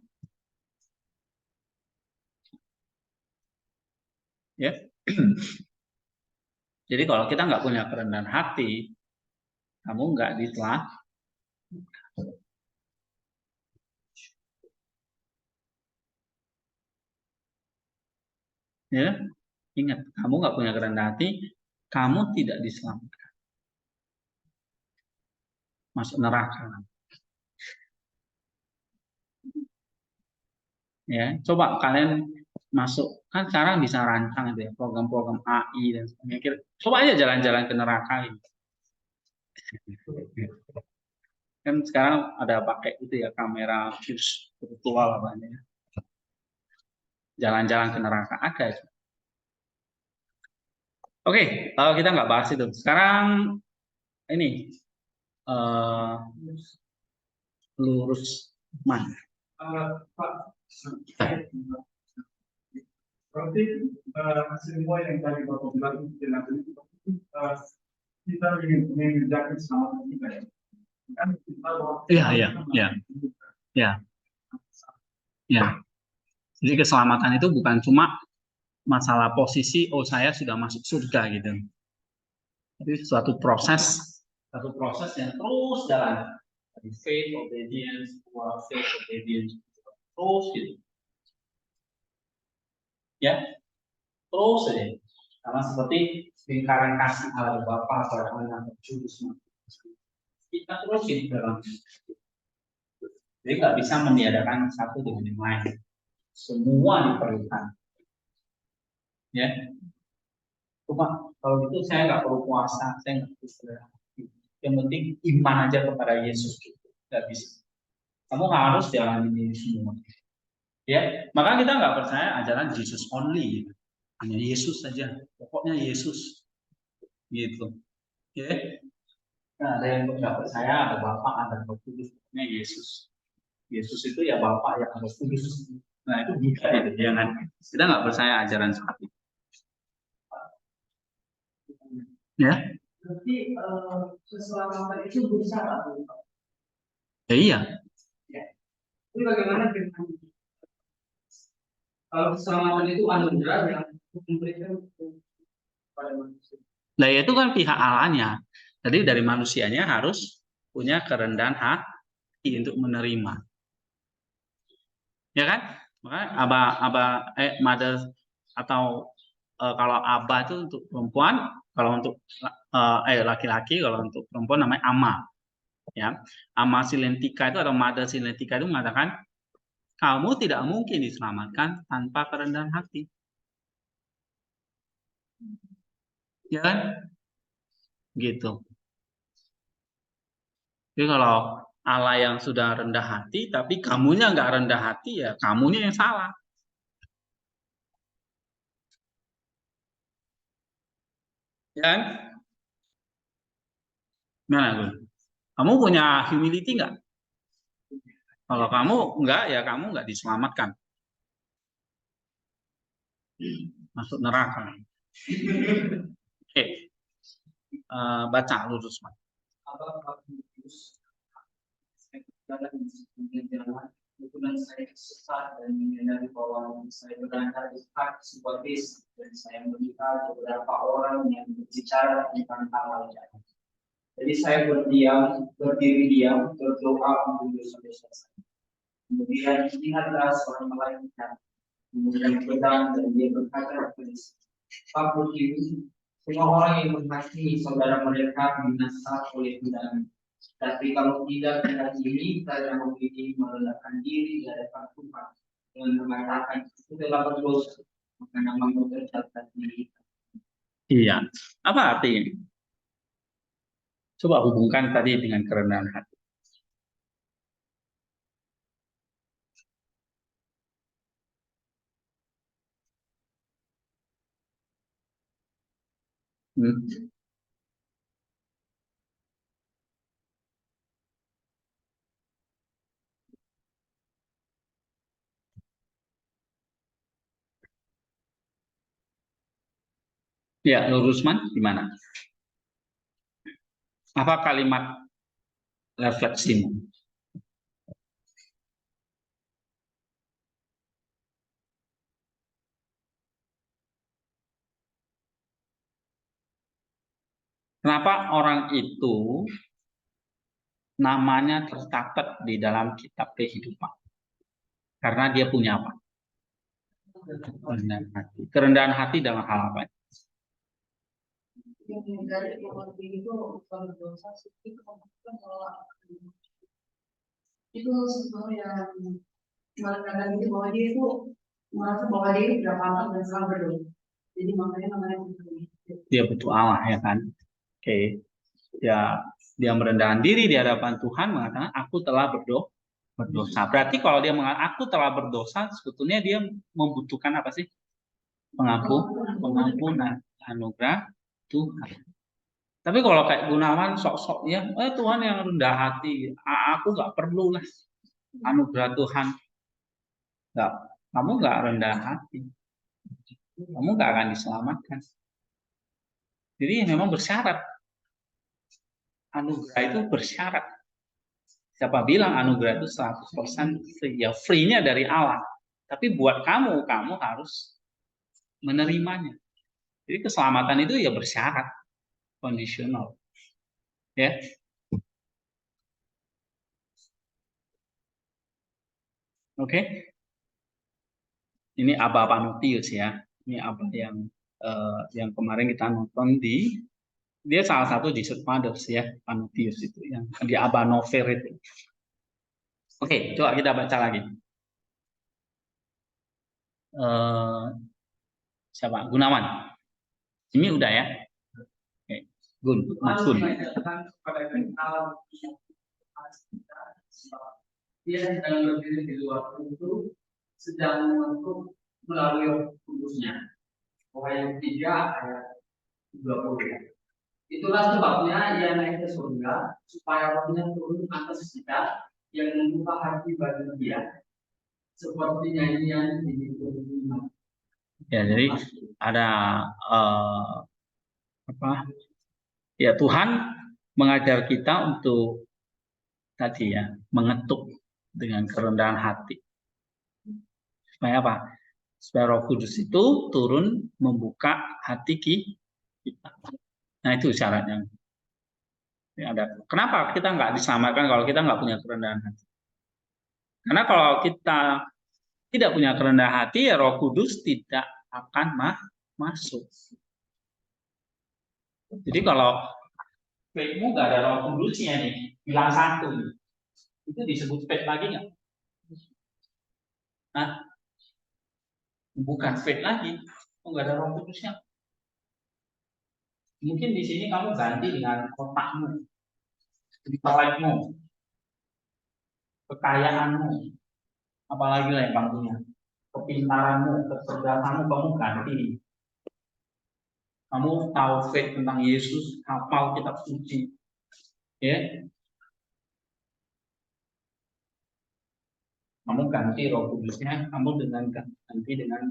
Ya. Jadi kalau kita nggak punya kerendahan hati, kamu nggak diselamatkan. Ya, ingat, kamu nggak punya kerendahan hati, kamu tidak diselamatkan. Masuk neraka. Ya, coba kalian masuk, kan sekarang bisa rancang itu ya, program-program AI dan sebagainya. Coba aja jalan-jalan ke neraka ini. Kan sekarang ada pakai itu ya, kamera virtual apa ya. Jalan-jalan ke neraka ada itu. Oke, kita nggak bahas itu. Sekarang ini lurus mana? Pak, berarti semua yang tadi Bapak bilang itu jelas itu kita mengerjakan sama kita ya. Kan kita Ya. Jadi keselamatan itu bukan cuma masalah posisi, oh saya sudah masuk surga gitu. Tapi suatu proses yang terus jalan. Dari faith, obedience, terus gitu. Ya, terus saja. Karena seperti lingkaran kasih Allah Bapa pada anak Jurus. Kita terus hidup dalam. Jadi nggak bisa meniadakan satu dengan yang lain. Semua diperlukan. Ya, cuma kalau gitu saya nggak perlu puasa, saya nggak perlu istirahat. Yang penting iman aja kepada Yesus, nggak bisa. Kamu harus jalanin ini semua. Ya, maka kita nggak percaya ajaran Jesus only, hanya Yesus saja. Pokoknya Yesus, gitu. Ya, nah, ada yang nggak percaya ada Bapak, ada Roh Kudus, pokoknya Yesus. Yesus itu ya Bapak yang Roh Kudus. Nah itu bisa itu, jangan. Kita nggak percaya ajaran seperti itu. Ya. Berarti keselamatan itu bisa nggak? Ya iya. Ya. Ini bagaimana dengan kalau keselamatan itu anugerah yang memberikan kepada manusia? Nah itu kan pihak Allahnya. Jadi dari manusianya harus punya kerendahan hati untuk menerima. Ya kan? Makanya mother atau kalau aba itu untuk perempuan, kalau untuk laki-laki, kalau untuk perempuan namanya ama. Ya, ama silentika itu atau mother silentika itu mengatakan kamu tidak mungkin diselamatkan tanpa kerendahan hati. Ya kan? Gitu. Jadi kalau Allah yang sudah rendah hati, tapi kamunya nggak rendah hati, ya kamunya yang salah. Ya kan? Nah, kamu punya humility nggak? Kalau kamu nggak, ya kamu nggak diselamatkan. Masuk neraka. Oke. Baca lurus, Mas. Kebetulan saya sesat dan menyadari bahwa saya berada di sebuah bis dan saya melihat beberapa orang yang berbicara tentang hal yang. Jadi saya berdiri diam, berdoa untuk dosa-dosa saya. Kemudian lihatlah seorang malaikat menggunakan pedang dan dia berkata kepada saya, Pak Putri, semua orang yang menghakimi saudara mereka binasa oleh pedang. Tapi kalau tidak dengan ini, saya memilih merendahkan diri di hadapan Tuhan dengan mengatakan itu telah berdosa, maka namamu tercatat di. Iya. Apa artinya? Coba hubungkan tadi dengan kerendahan hati. Hmm. Ya, Nur Rusman, gimana? Apa kalimat refleksimu? Kenapa orang itu namanya tercatat di dalam kitab kehidupan? Karena dia punya apa? Kerendahan hati. Kerendahan hati dalam hal apa? Itu sesuatu yang mengatakan itu bahwa dia itu merasa bahwa dia itu tidak pantas dan salah berdoa. Jadi makanya namanya Dia butuh Allah, ya kan? Oke. Ya, dia merendahkan diri di hadapan Tuhan, mengatakan aku telah berdosa. Berarti kalau dia mengatakan aku telah berdosa, sebetulnya dia membutuhkan apa sih? Pengampunan, anugerah Tuhan. Tapi kalau kayak Gunawan sok-sok ya, Tuhan yang rendah hati, aku nggak perlu lah anugerah Tuhan. Nggak, kamu nggak rendah hati, kamu nggak akan diselamatkan. Jadi memang bersyarat. Anugerah itu bersyarat. Siapa bilang anugerah itu 100% free? Ya free-nya dari Allah. Tapi buat kamu harus menerimanya. Jadi keselamatan itu ya bersyarat, kondisional. Ya. Oke. Ini Abba Panotius ya. Ini Abba yang kemarin kita nonton dia salah satu Jesuit Fathers ya, Panotius itu yang di Abba Nover itu. Oke, coba kita baca lagi. Siapa? Gunawan. Ini udah ya. Oke. Mas Gun. Dia sedang berdiri di luar pintu, sedang mengutuk melalui kudusnya. Wahyu 3 ayat 20. Itulah sebabnya ia naik ke surga, supaya rohnya turun atas kita yang membuka hati bagi dia, seperti nyanyian di firman. Ya, jadi ada apa? Ya, Tuhan mengajar kita untuk tadi ya, mengetuk dengan kerendahan hati. Supaya apa? Supaya Roh Kudus itu turun membuka hati kita. Nah, itu syaratnya. Ya, kenapa kita nggak diselamatkan kalau kita nggak punya kerendahan hati? Karena kalau kita tidak punya kerendahan hati, ya Roh Kudus tidak akan masuk. Jadi kalau faithmu nggak ada Roh Kudusnya nih, bilang satu, itu disebut faith lagi nggak? Nah, bukan faith lagi, nggak ada Roh Kudusnya. Mungkin di sini kamu ganti dengan otakmu, intelekmu, kekayaanmu, apalagi lah yang kamu punya, kepintaranmu, kecerdasanmu kamu ganti. Kamu tahu faith tentang Yesus, hafal kitab suci, ya. Kamu ganti Roh Kudusnya, kamu ganti dengan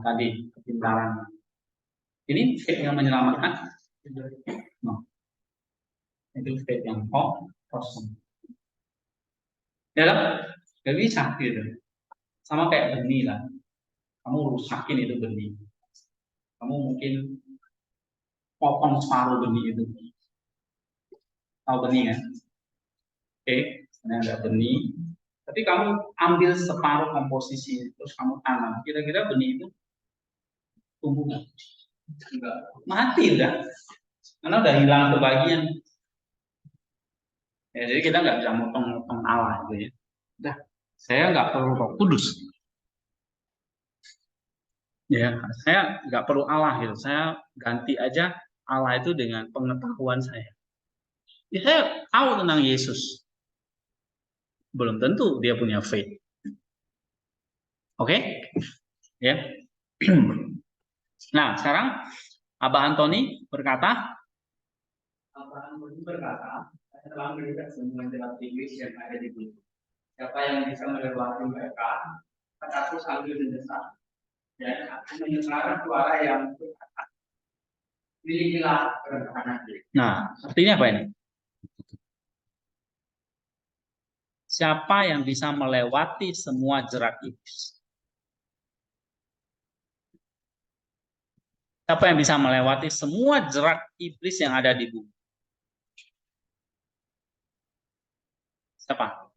tadi kepintaran. Ini faith yang menyelamatkan. No. Itu faith yang kosong. Ya, nggak bisa gitu. Sama kayak benih lah. Kamu rusakin itu benih. Kamu mungkin potong separuh benih itu. Tahu benih kan? Oke, ini ada benih. Tapi kamu ambil separuh komposisi terus kamu tanam. Kira-kira benih itu tumbuh nggak? Enggak. Mati udah. Karena udah hilang sebagian. Ya, jadi kita nggak bisa motong-motong Allah gitu ya. Udah, saya nggak perlu Roh Kudus. Ya, saya nggak perlu Allah gitu. Saya ganti aja Allah itu dengan pengetahuan saya. Ya, saya tahu tentang Yesus. Belum tentu dia punya faith. Oke? Ya. Nah, sekarang Abah Antoni berkata, Abraham berkata, saya telah melihat semua jerat iblis yang ada di bumi. Siapa yang bisa melewati mereka, kataku sambil mendesak. Dan aku mendengar suara yang berkata, milikilah kerendahan hati. nah, artinya apa ini? Siapa yang bisa melewati semua jerat iblis? Siapa yang bisa melewati semua jerat iblis yang ada di bumi? Siapa?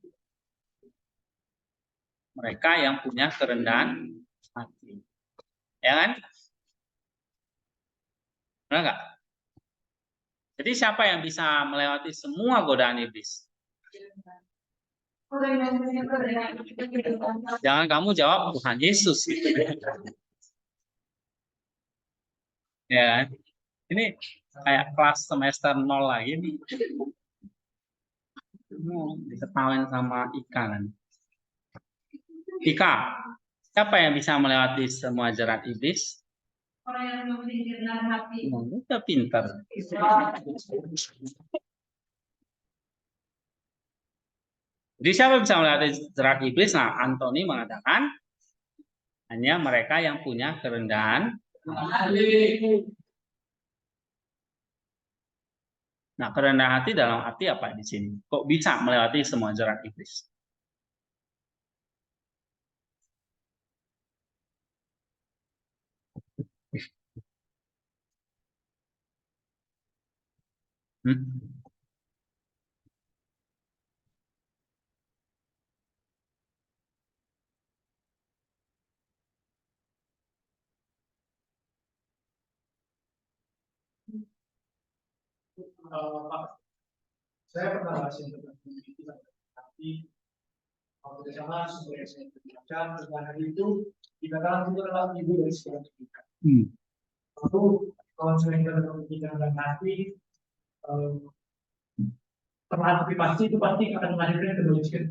Mereka yang punya kerendahan hati. Ya kan? Benar nggak? Jadi siapa yang bisa melewati semua godaan iblis? Jangan kamu jawab Tuhan Yesus gitu. Ya kan? Ini kayak kelas semester 0 lagi nih. Diketawain sama Ika kan. Ika, siapa yang bisa melewati semua jerat iblis? Orang yang memiliki kerendahan hati. Udah pintar. Jadi siapa yang bisa melewati jerat iblis? Nah, Antoni mengatakan hanya mereka yang punya kerendahan. Nah, kerendahan hati dalam arti apa di sini? Kok bisa melewati semua jerat iblis? Hmm? Pak, saya pernah bahas yang tentang itu, tapi kalau tidak salah sumber yang saya baca tentang hal itu dikatakan itu adalah ibu dari segala kebaikan. Lalu kalau sering kita berpikir dalam hati, terhadap pasti itu pasti akan melahirkan kebajikan.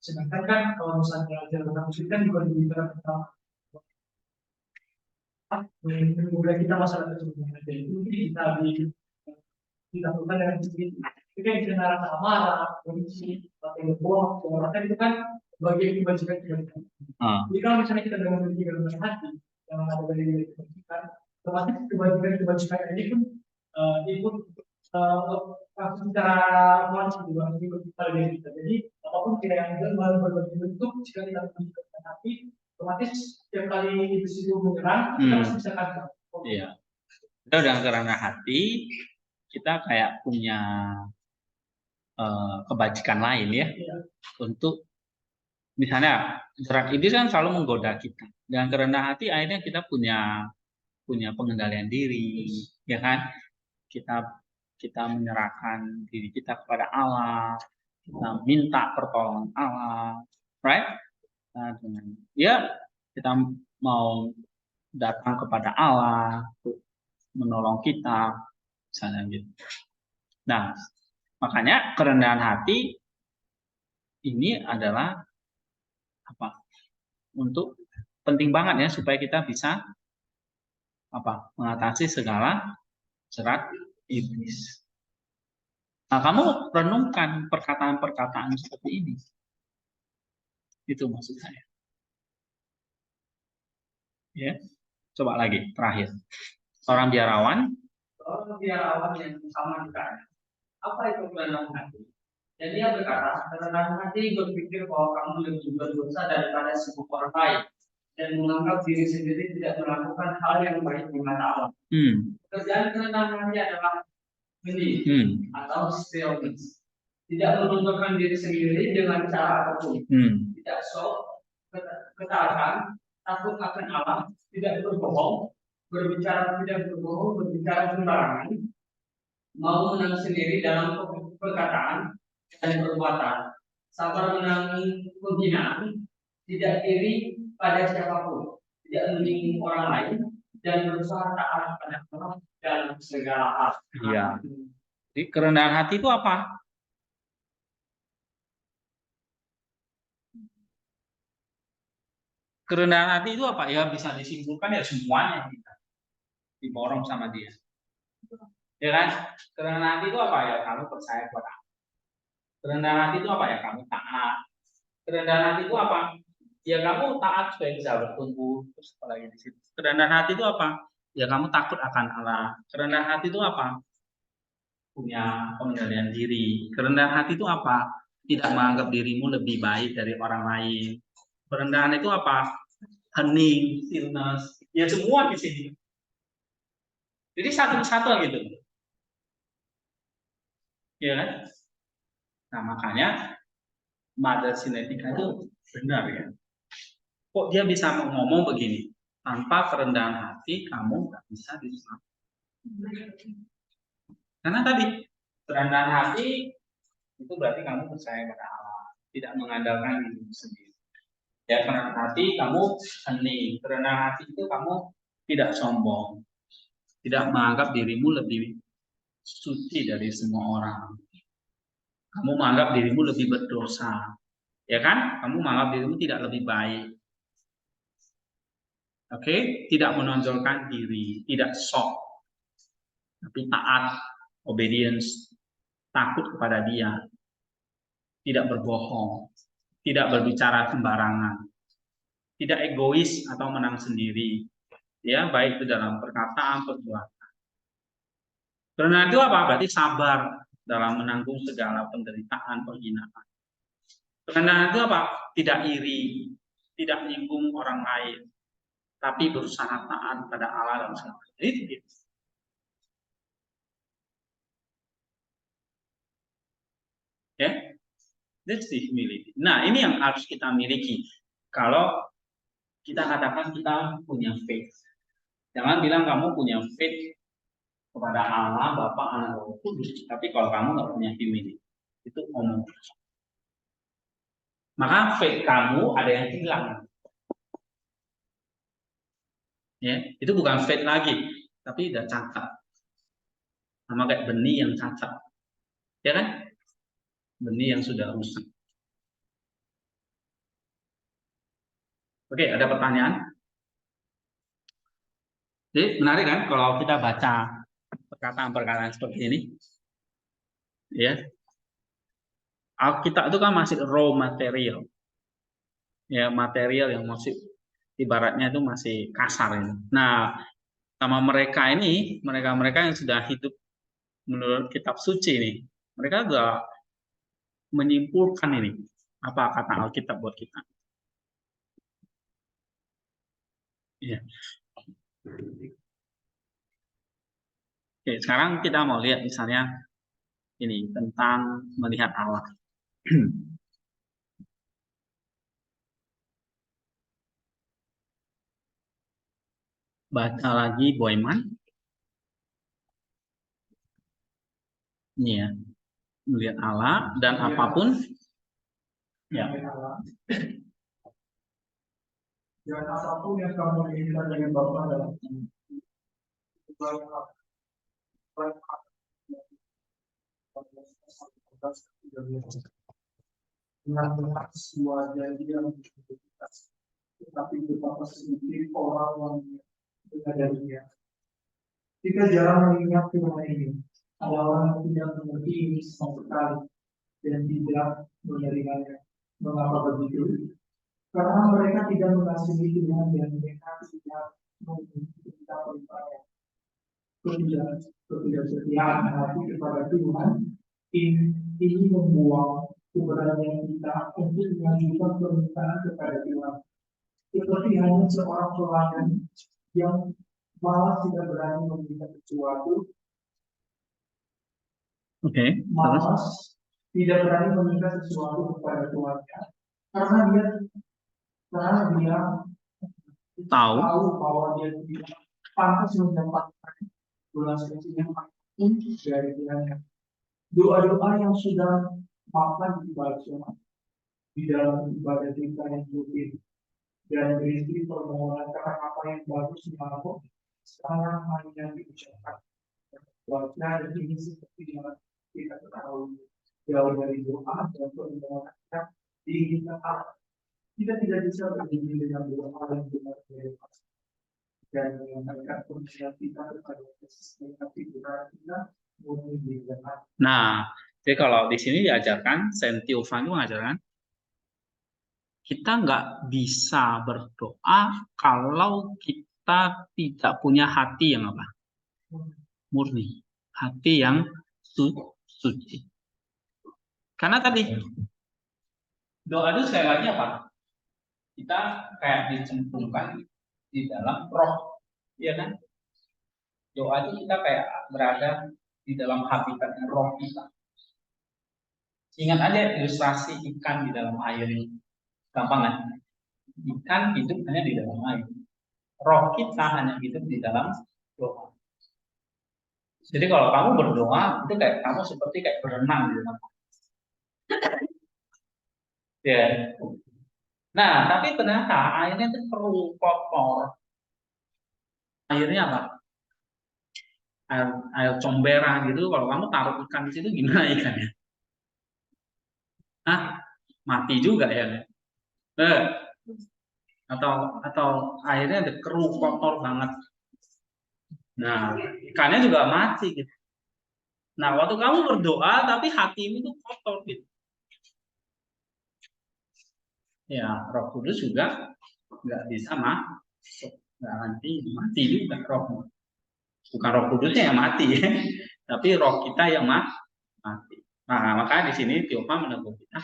Sedangkan kan kalau misalnya jalan musik kan juga dibicara tentang menggugah kita masalah keseluruhan itu kita dilakukan dengan sendiri. Ketika kita rasa amarah, benci, atau bohong, orang itu kan bagian kebajikan kita. Jadi kalau misalnya kita dengan berpikir dengan hati yang ada dari kebajikan, otomatis kebajikan ini pun ikut secara langsung juga ikut dari kita. Jadi apapun kita yang berbagai bentuk, jika kita menunjukkan hati, otomatis setiap kali itu menyerang, kita masih bisa kacau. Iya. Kita udah karena hati, kita kayak punya kebajikan lain ya, untuk misalnya jerat iblis kan selalu menggoda kita. Dengan kerendahan hati akhirnya kita punya pengendalian diri, ya kan? Kita menyerahkan diri kita kepada Allah, kita minta pertolongan Allah, right? Nah, kita mau datang kepada Allah untuk menolong kita, misalnya gitu. Nah, makanya kerendahan hati ini adalah apa? Untuk penting banget ya supaya kita bisa mengatasi segala jerat iblis. Nah, kamu renungkan perkataan-perkataan seperti ini. Itu maksud saya. Ya, coba lagi terakhir. Seorang biarawan yang sama juga. Apa itu kerendahan hati? Dan dia berkata, kerendahan hati berpikir bahwa kamu lebih berdosa daripada sebuah orang lain dan menganggap diri sendiri tidak melakukan hal yang baik di mata Allah. Pekerjaan kerendahan hati adalah hening atau stillness. Tidak menundukkan diri sendiri dengan cara apapun. Tidak sok, ketaatan, takut akan Allah, tidak berbohong, berbicara tidak berbohong, berbicara sembarangan, mau menang sendiri dalam perkataan dan perbuatan, sabar menangani penghinaan, tidak iri pada siapapun, tidak menyinggung orang lain, dan berusaha taat pada Allah dalam segala hal. Iya. Jadi kerendahan hati itu apa? Kerendahan hati itu apa? Ya bisa disimpulkan ya semuanya kita. diborong sama dia. Ya kan? Kerendahan hati itu apa ya? Kamu percaya kepada Allah. Kerendahan hati itu apa ya? Kamu taat. Kerendahan hati itu apa? Ya kamu taat supaya bisa bertumbuh. Terus apalagi di situ. Kerendahan hati itu apa? Ya kamu takut akan Allah. Kerendahan hati itu apa? Punya pengendalian diri. Kerendahan hati itu apa? Tidak menganggap dirimu lebih baik dari orang lain. Kerendahan itu apa? Hening, stillness. Ya semua di sini. Jadi satu-satu gitu. Ya kan? Nah makanya Mother Sinetika itu benar ya. Kok dia bisa ngomong begini? Tanpa kerendahan hati kamu nggak bisa diselamatkan. Karena tadi kerendahan hati itu berarti kamu percaya pada Allah, tidak mengandalkan dirimu sendiri. Ya kerendahan hati kamu hening. Kerendahan hati itu kamu tidak sombong, tidak menganggap dirimu lebih suci dari semua orang. Kamu menganggap dirimu lebih berdosa, ya kan? Kamu menganggap dirimu tidak lebih baik. Oke, tidak menonjolkan diri, tidak sok, tapi taat, obedience, takut kepada Dia, tidak berbohong, tidak berbicara sembarangan, tidak egois atau menang sendiri, ya baik itu dalam perkataan, perbuatan. Karena itu apa? Berarti sabar dalam menanggung segala penderitaan, penghinaan. Karena itu apa? Tidak iri, tidak menyinggung orang lain, tapi berusaha taat pada Allah dan Rasul. Itu. Ya, that's the humility. Nah, ini yang harus kita miliki. Kalau kita katakan kita punya faith, jangan bilang kamu punya faith kepada Allah, Bapa, Anak, Roh Kudus. Tapi kalau kamu nggak punya humility, itu omong. Maka faith kamu ada yang hilang. Ya, itu bukan faith lagi, tapi udah cacat. Sama kayak benih yang cacat, ya kan? Benih yang sudah rusak. Oke, ada pertanyaan? Jadi menarik kan kalau kita baca perkataan-perkataan seperti ini, ya. Alkitab itu kan masih raw material, ya material yang masih ibaratnya itu masih kasar ini. Nah, sama mereka ini, mereka yang sudah hidup menurut kitab suci ini, mereka sudah menyimpulkan ini apa kata Alkitab buat kita. Ya. Oke, sekarang kita mau lihat misalnya ini tentang melihat Allah. Baca lagi Boyman. Ini ya, melihat Allah dan apapun ya. Dan apapun yang kamu inginkan dengan Bapa dalam dengan sebuah janji yang kita, tetapi betapa sedikit orang yang menyadarinya. Kita jarang mengingat firman ini. Ada orang yang tidak mengerti ini sama sekali dan tidak menerimanya. Mengapa begitu? Karena mereka tidak mengasihi Tuhan dan mereka tidak meminta perintahnya. Ketidaksetiaan hati kepada Tuhan ini membuang keberanian kita untuk mengajukan permintaan kepada Tuhan. Seperti hanya seorang pelanggan yang malah tidak berani meminta sesuatu, malas tidak berani meminta sesuatu kepada Tuhannya, karena dia tahu bahwa dia tidak pantas mendapatkan belas kasihan dari Tuhannya. Doa-doa yang sudah mapan dibaca di dalam ibadah kita yang rutin dan berisi permohonan kata-kata yang bagus dimanapun sekarang hanya diucapkan. Wajah dan ini seperti yang kita ketahui jauh dari doa dan permohonan kita diinginkan Allah. Kita tidak bisa berdiri dengan doa yang benar dari pasti. dan menyampaikan pemikiran kita kepada tapi kita murni di dalam. Nah, jadi kalau di sini diajarkan, Saint Theophan itu mengajarkan, kita nggak bisa berdoa kalau kita tidak punya hati yang apa? Murni. Hati yang suci. Karena tadi, doa itu sekali lagi apa? Kita kayak dicemplungkan di dalam roh. Iya kan? Doa itu kita kayak berada di dalam habitatnya roh kita. Ingat aja ilustrasi ikan di dalam air ini. Gampang kan? Ikan hidup hanya di dalam air. Roh kita hanya hidup di dalam doa. Jadi kalau kamu berdoa, itu kayak kamu seperti kayak berenang di dalam air. Ya. Nah, tapi ternyata airnya itu keruh, kotor. Airnya apa? Air comberan gitu. Kalau kamu taruh ikan di situ, gimana ikannya? Mati juga ya. Atau airnya ada keruh, kotor banget. Nah, ikannya juga mati gitu. Nah, waktu kamu berdoa tapi hatimu itu kotor gitu. Ya, Roh Kudus juga nggak bisa nggak mati juga roh. Bukan Roh Kudusnya yang mati, tapi roh kita yang mati. Nah, makanya di sini Theophan menegur kita.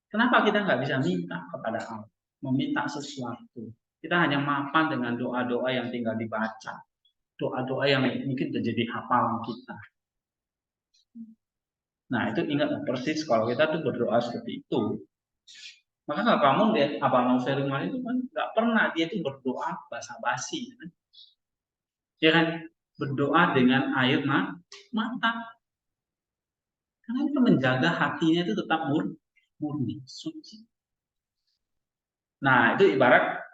Kenapa kita nggak bisa minta kepada Allah, meminta sesuatu? Kita hanya mapan dengan doa-doa yang tinggal dibaca, doa-doa yang mungkin menjadi hafalan kita. Nah, itu ingat persis kalau kita tuh berdoa seperti itu. Maka kalau kamu lihat Abang Ferman itu kan nggak pernah dia itu berdoa basa-basi, kan? Dia kan berdoa dengan air mata, karena itu menjaga hatinya itu tetap murni, suci. Nah, itu ibarat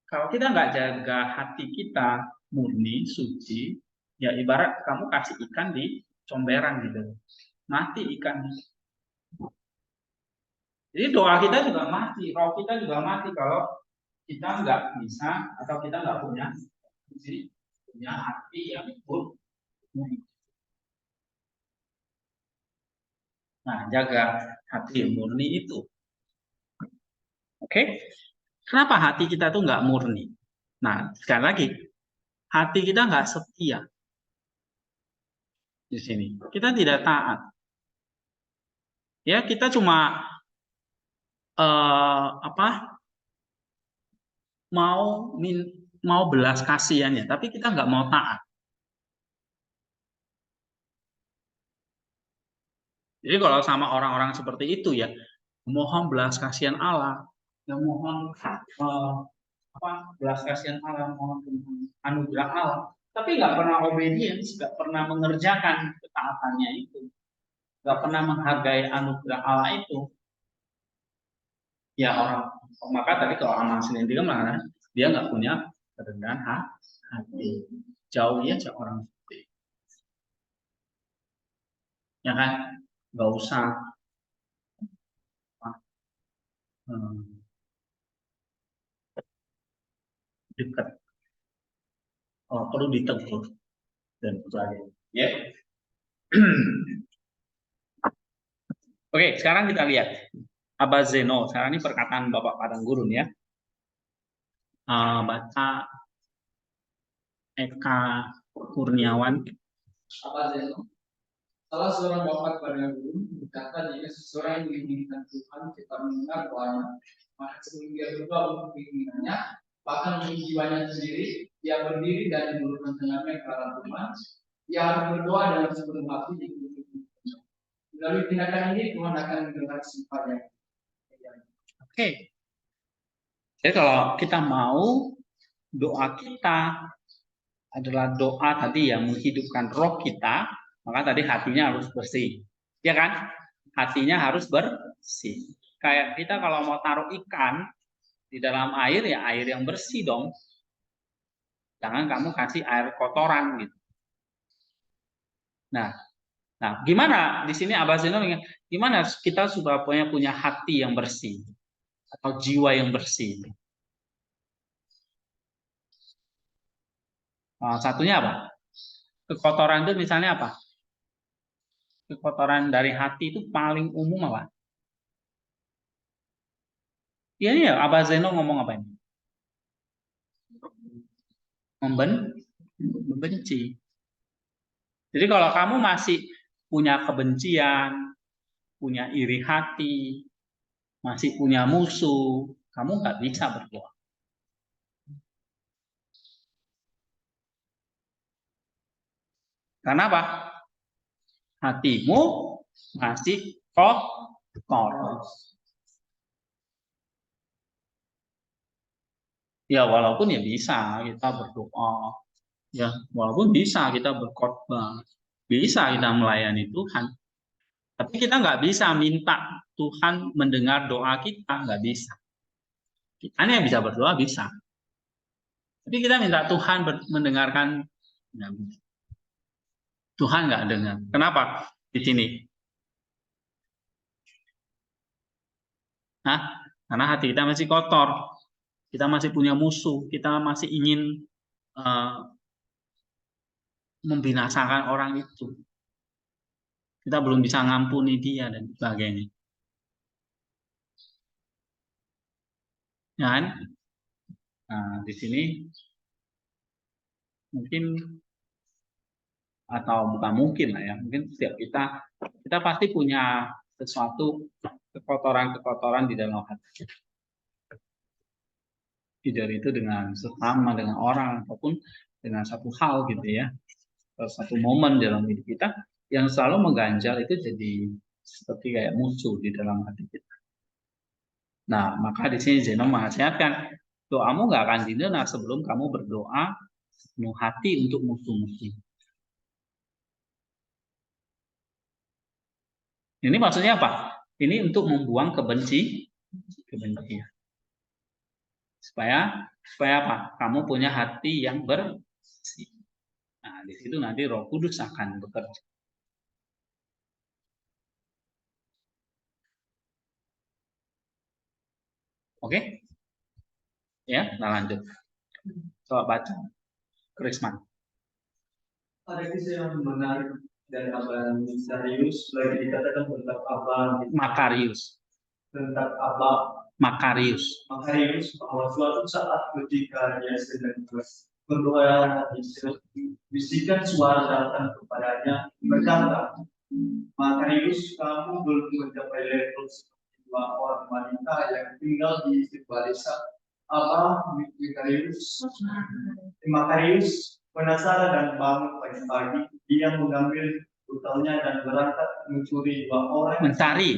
kalau kita nggak jaga hati kita murni, suci, ya ibarat kamu kasih ikan di comberan gitu, mati ikan. Jadi doa kita juga mati, roh kita juga mati kalau kita nggak bisa atau kita nggak punya hati yang murni. Nah, jaga hati yang murni itu. Oke? Kenapa hati kita tuh nggak murni? Nah, sekali lagi, hati kita nggak setia. Di sini, kita tidak taat. Ya, kita cuma mau belas kasihannya, tapi kita nggak mau taat. Jadi kalau sama orang-orang seperti itu ya, mohon belas kasihan Allah, yang mohon belas kasihan Allah, mohon anugerah Allah, tapi nggak pernah obedience, nggak pernah mengerjakan ketaatannya itu, nggak pernah menghargai anugerah Allah itu. Ya orang, maka tadi kalau amal sendiri kan dia nggak punya kerendahan hati, jauh ya orang seperti itu. Ya kan, nggak usah dekat, perlu ditegur dan sebagainya. Ya. Oke, sekarang kita lihat Abah Zeno. Sekarang ini perkataan Bapak Padang Gurun ya. Baca Eka Kurniawan. Abah Zeno, salah seorang bapak Padang Gurun berkata, jika seseorang yang diinginkan Tuhan kita mendengar doanya, maka sebelum dia berdoa untuk keinginannya, bahkan untuk jiwanya sendiri, dia berdiri dan menurunkan tangannya ke arah Tuhan. Dia harus berdoa dalam sepenuh hati di melalui tindakan ini Tuhan akan mendengar sifatnya. Oke. Jadi kalau kita mau doa kita adalah doa tadi yang menghidupkan roh kita, maka tadi hatinya harus bersih. Ya kan? Hatinya harus bersih. Kayak kita kalau mau taruh ikan di dalam air, ya air yang bersih dong. Jangan kamu kasih air kotoran gitu. Nah, gimana di sini Abah Zeno gimana kita supaya punya hati yang bersih atau jiwa yang bersih? Satunya apa? Kekotoran itu misalnya apa? Kekotoran dari hati itu paling umum apa? Iya ya, Abah Zeno ngomong apa ini? Membenci. Jadi kalau kamu masih punya kebencian, punya iri hati, masih punya musuh, kamu nggak bisa berdoa. Karena apa? Hatimu masih kotor. Ya walaupun ya bisa kita berdoa, ya walaupun bisa kita berkhotbah, bisa kita melayani Tuhan, tapi kita nggak bisa minta Tuhan mendengar doa kita, nggak bisa. Kita yang bisa berdoa bisa, tapi kita minta Tuhan mendengarkan, nggak bisa. Tuhan nggak dengar. Kenapa? Di sini. Nah, karena hati kita masih kotor, kita masih punya musuh, kita masih ingin membinasakan orang itu. Kita belum bisa ngampuni dia dan sebagainya. Ya kan? Nah, di sini mungkin atau bukan mungkin lah ya, mungkin setiap kita pasti punya sesuatu kekotoran-kekotoran di dalam hati. Tidak itu dengan sesama, dengan orang ataupun dengan satu hal gitu ya, satu momen dalam hidup kita yang selalu mengganjal itu jadi seperti kayak musuh di dalam hati kita. Nah, maka di sini Zeno menasihatkan doamu nggak akan didengar sebelum kamu berdoa penuh hati untuk musuh-musuh. Ini maksudnya apa? Ini untuk membuang kebencian. Supaya apa? Kamu punya hati yang bersih. Nah, di situ nanti Roh Kudus akan bekerja. Oke? Ya, kita lanjut. Coba baca. Krisman. Ada kisah yang menarik dari Abah Misarius, lagi dikatakan tentang Abah Makarius. Tentang Abah Makarius, bahwa suatu saat ketika dia sedang berdoa, bisikan suara datang kepadanya berkata, Makarius, kamu belum mencapai level seperti dua orang wanita yang tinggal di sebuah desa. Makarius penasaran dan bangun pagi-pagi, dia mengambil rutenya dan berangkat mencuri dua orang. Mencari.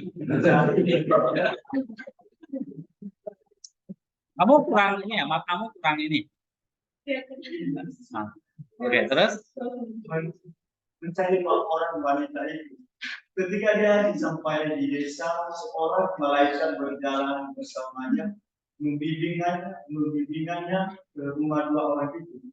Kamu kurang ini ya, matamu kurang ini. Nah, oke, terus mencari dua orang wanita itu. Ketika dia sampai di desa, seorang malaikat berjalan bersamanya, membimbingannya ke rumah dua orang itu.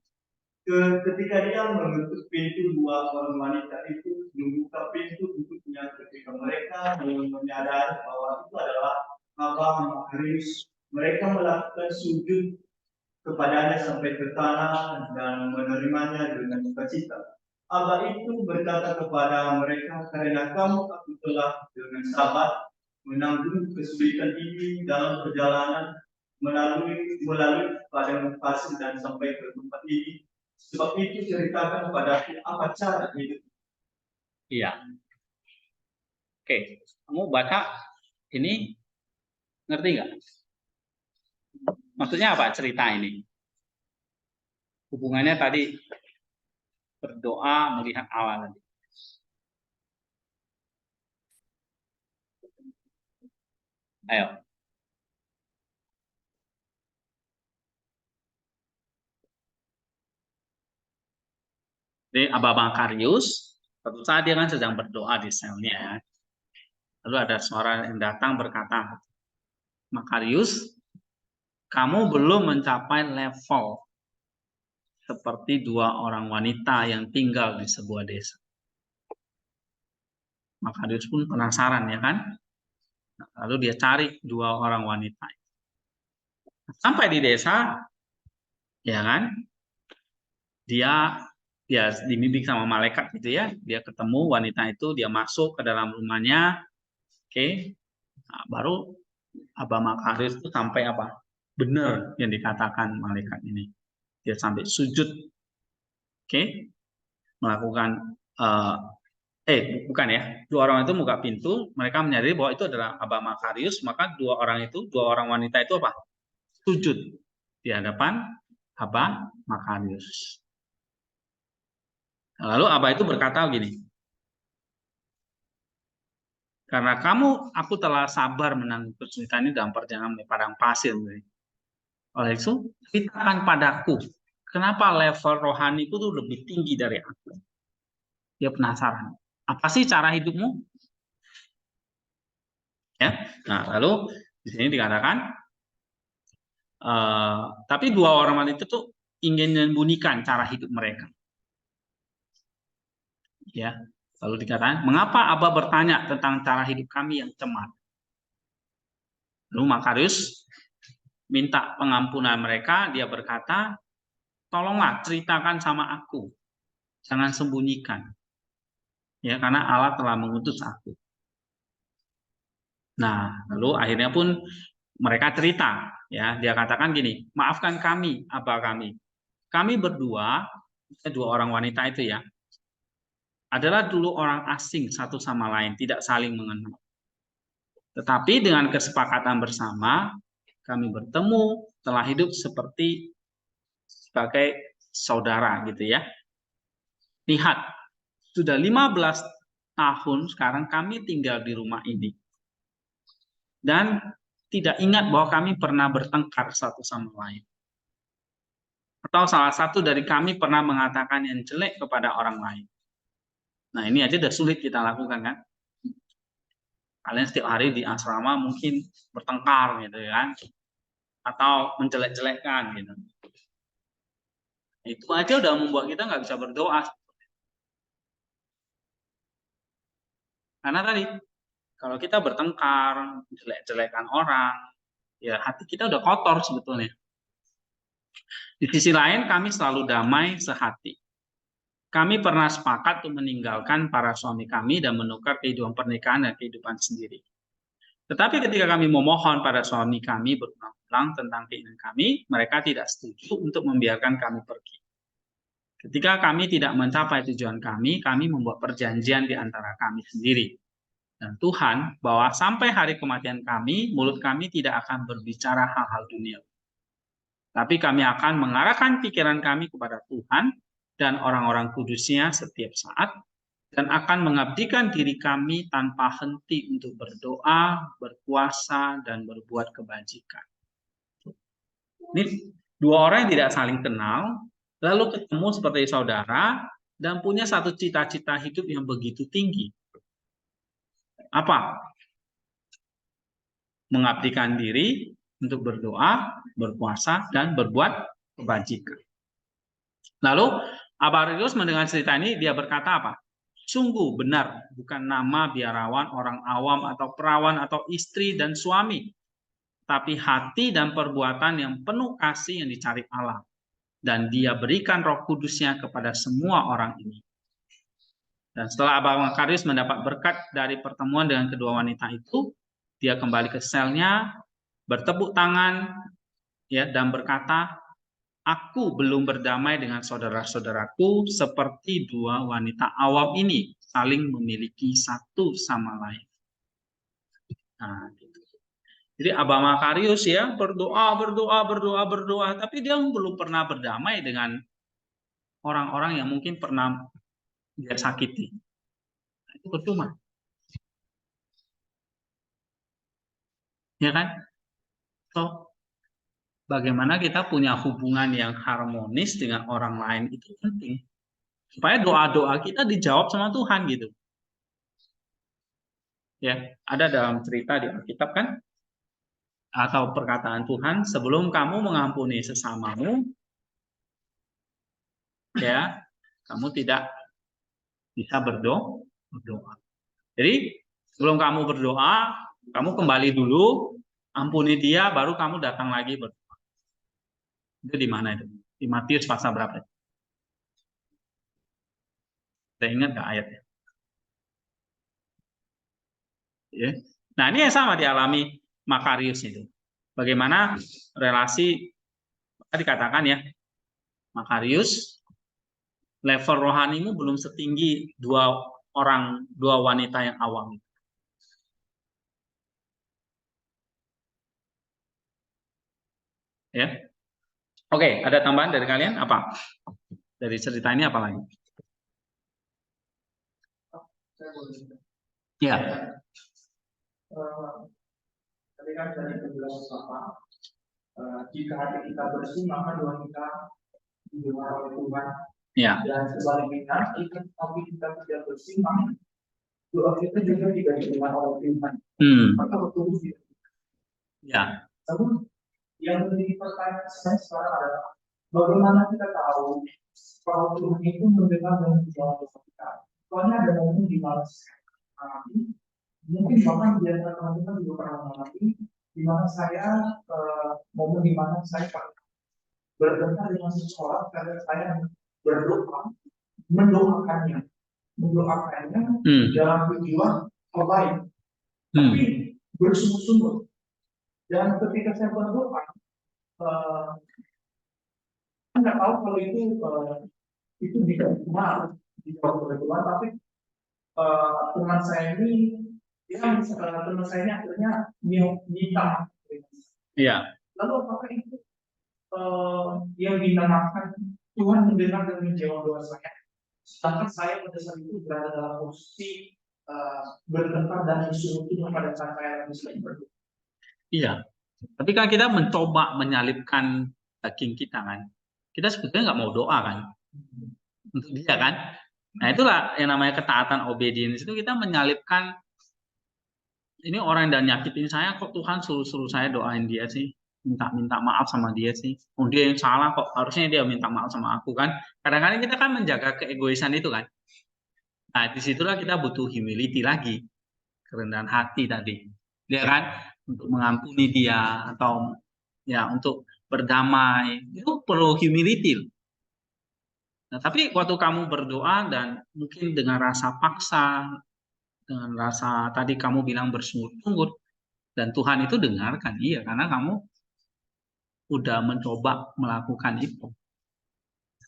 Ketika dia mengetuk pintu, dua orang wanita itu membuka pintu untuknya. Ketika mereka menyadari bahwa itu adalah Abah Makarius, mereka melakukan sujud kepadanya sampai ke tanah dan menerimanya dengan sukacita. Abah itu berkata kepada mereka, karena kamu aku telah dengan sabar menanggung kesulitan ini dalam perjalanan melalui padang pasir dan sampai ke tempat ini. Sebab itu ceritakan kepadaku apa cara hidup. Iya. Oke, kamu baca ini ngerti nggak? Maksudnya apa cerita ini? Hubungannya tadi berdoa melihat Allah tadi. Ayo. Jadi Abah Makarius, suatu saat dia kan sedang berdoa di selnya. Lalu ada suara yang datang berkata, Makarius, kamu belum mencapai level seperti dua orang wanita yang tinggal di sebuah desa. Makarius pun penasaran ya kan. Lalu dia cari dua orang wanita. Sampai di desa, ya kan, dia dibimbing sama malaikat gitu ya. Dia ketemu wanita itu, dia masuk ke dalam rumahnya. Oke. Nah, baru Abah Makarius itu sampai apa? Benar yang dikatakan malaikat ini. Dia sampai sujud. Oke. Melakukan bukan ya. Dua orang itu buka pintu, mereka menyadari bahwa itu adalah Abah Makarius, maka dua orang wanita itu apa? Sujud di hadapan Abah Makarius. Lalu Abah itu berkata begini, karena aku telah sabar menanggung kesulitan ini dalam perjalanan di padang pasir. Oleh itu, ceritakan padaku, kenapa level rohaniku tuh lebih tinggi dari aku? Dia penasaran. Apa sih cara hidupmu? Ya. Nah, lalu di sini dikatakan, tapi dua orang wanita itu tuh ingin menyembunyikan cara hidup mereka. Ya. Lalu dikatakan, mengapa Abah bertanya tentang cara hidup kami yang cemar? Lalu Makarius minta pengampunan mereka, dia berkata, tolonglah ceritakan sama aku, jangan sembunyikan. Ya, karena Allah telah mengutus aku. Nah, lalu akhirnya pun mereka cerita, ya, dia katakan gini, maafkan kami, Abah kami. Kami berdua, dua orang wanita itu ya, adalah dulu orang asing satu sama lain, tidak saling mengenal. Tetapi dengan kesepakatan bersama, kami bertemu, telah hidup sebagai saudara gitu ya. Lihat, sudah 15 tahun sekarang kami tinggal di rumah ini. Dan tidak ingat bahwa kami pernah bertengkar satu sama lain. Atau salah satu dari kami pernah mengatakan yang jelek kepada orang lain. Nah, ini aja udah sulit kita lakukan kan. Kalian setiap hari di asrama mungkin bertengkar gitu kan. Atau menjelek-jelekkan gitu. Itu aja udah membuat kita nggak bisa berdoa. Karena tadi, kalau kita bertengkar, jelek-jelekan orang, ya hati kita udah kotor sebetulnya. Di sisi lain, kami selalu damai sehati. Kami pernah sepakat untuk meninggalkan para suami kami dan menukar kehidupan pernikahan dan kehidupan sendiri. Tetapi ketika kami memohon pada suami kami berulang-ulang tentang keinginan kami, mereka tidak setuju untuk membiarkan kami pergi. Ketika kami tidak mencapai tujuan kami membuat perjanjian di antara kami sendiri. Dan Tuhan, bahwa sampai hari kematian kami, mulut kami tidak akan berbicara hal-hal dunia. Tapi kami akan mengarahkan pikiran kami kepada Tuhan dan orang-orang kudusnya setiap saat, dan akan mengabdikan diri kami tanpa henti untuk berdoa, berpuasa, dan berbuat kebajikan. Ini dua orang yang tidak saling kenal, lalu ketemu seperti saudara, dan punya satu cita-cita hidup yang begitu tinggi. Apa? Mengabdikan diri untuk berdoa, berpuasa, dan berbuat kebajikan. Lalu Abah Makarius mendengar cerita ini, dia berkata apa? Sungguh benar, bukan nama biarawan, orang awam, atau perawan, atau istri dan suami, tapi hati dan perbuatan yang penuh kasih yang dicari Allah. Dan dia berikan Roh Kudusnya kepada semua orang ini. Dan setelah Abah Makarius mendapat berkat dari pertemuan dengan kedua wanita itu, dia kembali ke selnya, bertepuk tangan, ya, dan berkata, aku belum berdamai dengan saudara-saudaraku seperti dua wanita awam ini saling memiliki satu sama lain. Nah, gitu. Jadi Abah Makarius ya berdoa, tapi dia belum pernah berdamai dengan orang-orang yang mungkin pernah dia sakiti. Nah, itu percuma. Ya kan? So, bagaimana kita punya hubungan yang harmonis dengan orang lain itu penting. Supaya doa-doa kita dijawab sama Tuhan gitu. Ya, ada dalam cerita di Alkitab kan? Atau perkataan Tuhan, sebelum kamu mengampuni sesamamu, ya, kamu tidak bisa berdoa. Jadi, sebelum kamu berdoa, kamu kembali dulu, ampuni dia, baru kamu datang lagi berdoa. Itu di mana itu? Di Matius pasal berapa? Kita ingat nggak ayatnya? Ya. Nah, ini yang sama dialami Makarius itu. Bagaimana relasi tadi dikatakan ya, Makarius, level rohanimu belum setinggi dua wanita yang awam. Ya. Oke, ada tambahan dari kalian apa? Dari cerita ini apa lagi? Saya boleh. Ya. Tadi kan dari penjelasan Bapak, jika hati kita bersih, maka doa kita didengar oleh Tuhan. Ya. Dan sebaliknya, jika hati kita tidak bersih, maka doa kita juga tidak didengar oleh Tuhan. Maka betul. Ya. Namun yang menjadi pertanyaan saya sekarang adalah bagaimana kita tahu bahwa Tuhan itu mendengar dan menjawab doa kita? Soalnya ada momen di mana mungkin bahkan di antara teman-teman juga pernah mengalami di mana saya momen di mana saya berdengar dengan seseorang karena saya berdoa mendoakannya dalam tujuan baik, tapi bersungguh-sungguh. Dan ketika saya berdoa, saya nggak tahu kalau itu bisa dijawab oleh Tuhan, tapi teman saya ini teman saya ini akhirnya minta. Iya. Lalu apakah itu yang dinamakan Tuhan mendengar dan menjawab doa saya? Sedangkan saya pada saat itu berada dalam posisi bertempur dan disuruh Tuhan pada saat saya lagi berdoa. Iya. Tapi kan kita mencoba menyalipkan daging kita kan. Kita sebetulnya nggak mau doa kan. Untuk dia kan. Nah itulah yang namanya ketaatan obedience itu kita menyalipkan ini orang yang nyakitin saya kok Tuhan suruh saya doain dia sih. Minta maaf sama dia sih. Oh dia yang salah kok harusnya dia minta maaf sama aku kan. Kadang-kadang kita kan menjaga keegoisan itu kan. Nah disitulah kita butuh humility lagi. Kerendahan hati tadi. Dia kan untuk mengampuni dia atau ya untuk berdamai itu perlu humility. Nah, tapi waktu kamu berdoa dan mungkin dengan rasa paksa, dengan rasa tadi kamu bilang bersungut-sungut dan Tuhan itu dengarkan, iya karena kamu udah mencoba melakukan itu.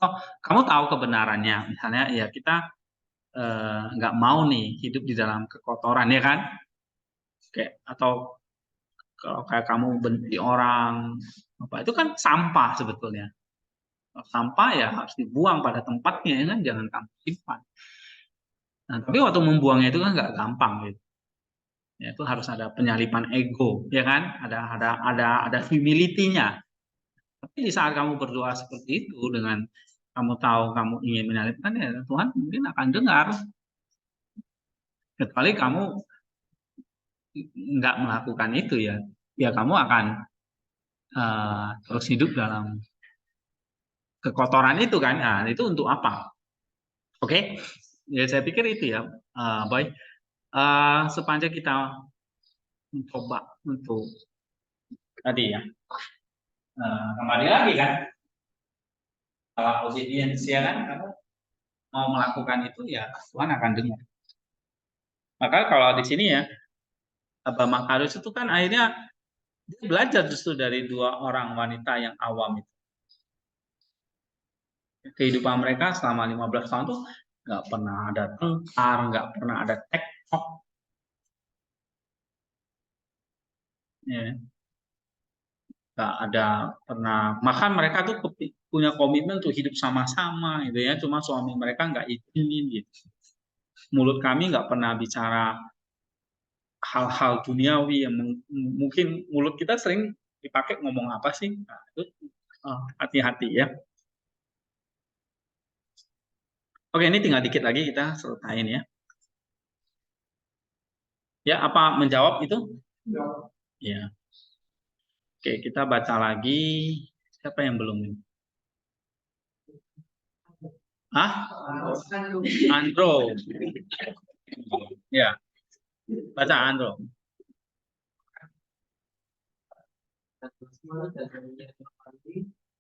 Oh, kamu tahu kebenarannya, misalnya ya kita nggak mau nih hidup di dalam kekotoran ya kan, kayak atau kalau kayak kamu benci orang, apa itu kan sampah sebetulnya. Sampah ya harus dibuang pada tempatnya ya kan, jangan kamu simpan. Nah, tapi waktu membuangnya itu kan nggak gampang gitu. Ya, itu harus ada penyalipan ego, ya kan? Ada humility-nya. Tapi di saat kamu berdoa seperti itu dengan kamu tahu kamu ingin menyalipkan ya Tuhan mungkin akan dengar. Kecuali kamu nggak melakukan itu ya, ya kamu akan terus hidup dalam kekotoran itu kan. Nah, itu untuk apa? Oke, ya saya pikir itu ya, Boy. Sepanjang kita mencoba untuk tadi ya, kembali lagi kan, kalau obedience ya kan, kamu mau melakukan itu ya Tuhan akan dengar. Maka kalau di sini ya, Abah Makarius itu kan akhirnya dia belajar justru dari dua orang wanita yang awam itu. Kehidupan mereka selama 15 tahun tuh nggak pernah ada tengkar, nggak pernah ada tektok. Ya. Nggak ada pernah, makan mereka tuh punya komitmen untuk hidup sama-sama gitu ya, cuma suami mereka nggak izinin gitu. Mulut kami nggak pernah bicara hal-hal duniawi yang mungkin mulut kita sering dipakai ngomong apa sih, nah, itu hati-hati ya. Oke, ini tinggal dikit lagi kita selesaiin ya. Ya, apa menjawab itu? Ya. Oke, kita baca lagi. Siapa yang belum? Andro. Ya, baca Andro.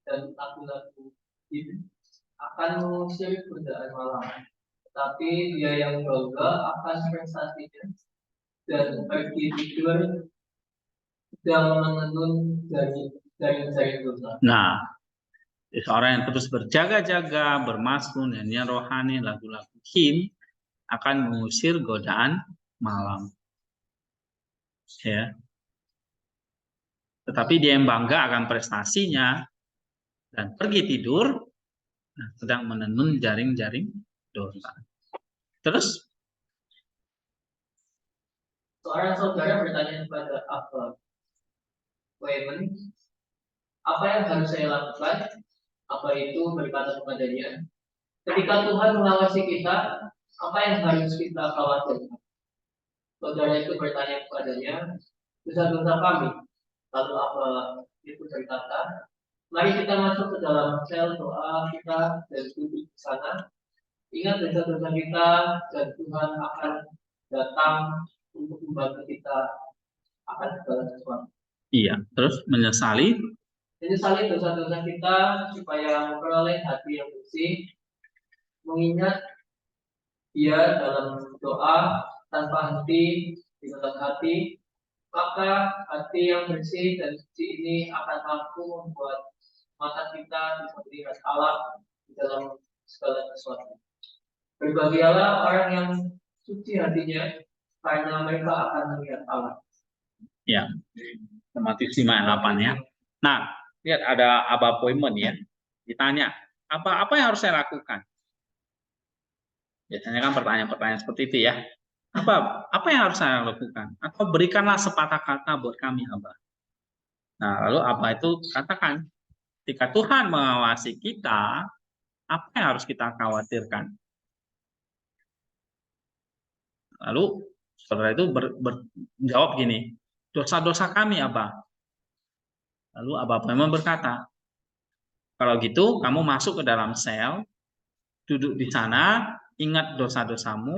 Dan lagu-lagu ini akan mengusir godaan malam Tapi dia yang bangga akan prestasinya dan pergi tidur sedang menenun jaring-jaring dosa. Nah, seorang yang terus berjaga-jaga, bermasmur, nyanyian rohani, lagu-lagu him akan mengusir godaan malam. Ya. Tetapi dia yang bangga akan prestasinya dan pergi tidur, sedang menenun jaring-jaring dosa. Terus Seorang saudara bertanya kepada Abba Wayman, apa yang harus saya lakukan? Apa itu berkata kepadanya, ketika Tuhan mengawasi kita, apa yang harus kita khawatirkan? Saudara itu bertanya kepadanya, dosa-dosa kami. Lalu apa itu berkata, mari kita masuk ke dalam sel doa kita dan duduk di sana. Ingat dosa-dosa kita dan Tuhan akan datang untuk membantu kita akan segala sesuatu. iya, terus menyesali Dosa-dosa kita supaya memperoleh hati yang bersih, mengingat Dia dalam doa tanpa henti di dalam hati, maka hati yang bersih dan suci ini akan mampu membuat mata kita bisa melihat Allah di dalam segala sesuatu. Berbahagialah orang yang suci hatinya, karena mereka akan melihat Allah. ya, Matius 5 ayat 8 ya. Nah, lihat ada Abba Poimen ya. Ditanya, apa yang harus saya lakukan? Biasanya kan pertanyaan-pertanyaan seperti itu ya. Apa yang harus saya lakukan? Atau berikanlah sepatah kata buat kami, Abba. Nah, lalu Abba itu katakan, ketika Tuhan mengawasi kita, apa yang harus kita khawatirkan? Lalu saudara itu menjawab gini, dosa-dosa kami, Abba. Lalu Abba memang berkata, kalau gitu kamu masuk ke dalam sel, duduk di sana, ingat dosa-dosamu,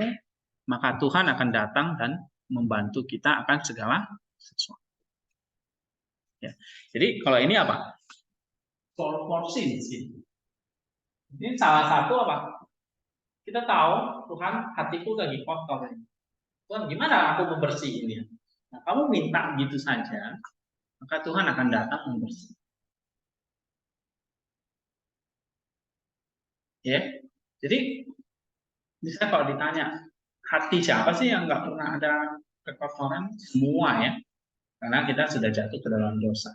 maka Tuhan akan datang dan membantu kita akan segala sesuatu. Ya. Jadi kalau ini apa? Solve for sin. Ini salah satu apa? Kita tahu Tuhan hatiku lagi kotor. Tuhan gimana aku membersihinnya? Nah, kamu minta gitu saja, maka Tuhan akan datang membersih. Ya, jadi misalnya kalau ditanya hati siapa sih yang nggak pernah ada kekotoran? Semua ya, karena kita sudah jatuh ke dalam dosa.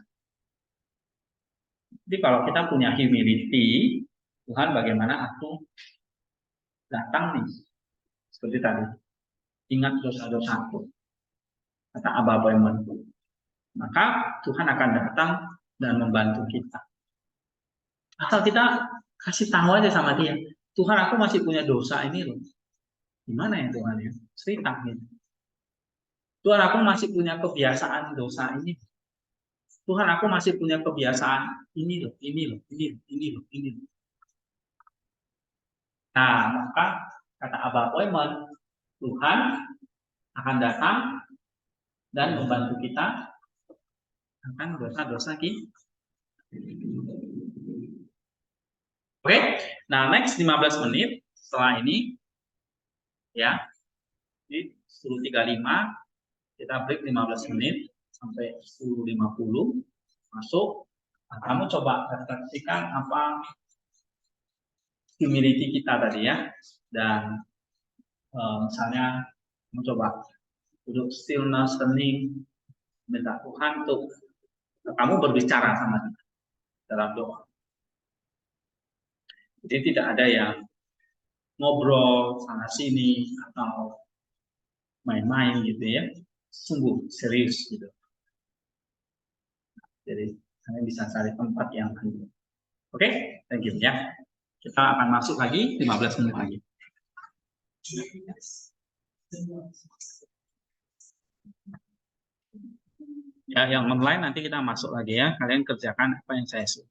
Jadi kalau kita punya humility, Tuhan bagaimana aku datang nih, seperti tadi, ingat dosa-dosaku, kata Abba Poimen, maka Tuhan akan datang dan membantu kita. Asal kita kasih tahu aja sama dia, Tuhan aku masih punya dosa ini loh. Gimana ya Tuhan ya? Cerita gitu. Tuhan aku masih punya kebiasaan dosa ini. Tuhan aku masih punya kebiasaan ini loh, ini loh, ini loh, ini loh, ini loh. Nah, maka kata Abba Poimen, Tuhan akan datang dan membantu kita akan dosa-dosa kita. Oke, nah next 15 menit setelah ini ya. Jadi 10.35 kita break 15 menit sampai 10.50 masuk. Nah, kamu coba refleksikan apa humility kita tadi ya. Dan misalnya kamu coba duduk stillness, hening, minta Tuhan untuk kamu berbicara sama dia dalam doa. Jadi tidak ada yang ngobrol sana sini atau main-main gitu ya, sungguh serius gitu. Jadi kalian bisa cari tempat yang hening. Oke, thank you ya. Kita akan masuk lagi 15 menit lagi. Ya, yang online nanti kita masuk lagi ya. Kalian kerjakan apa yang saya suruh.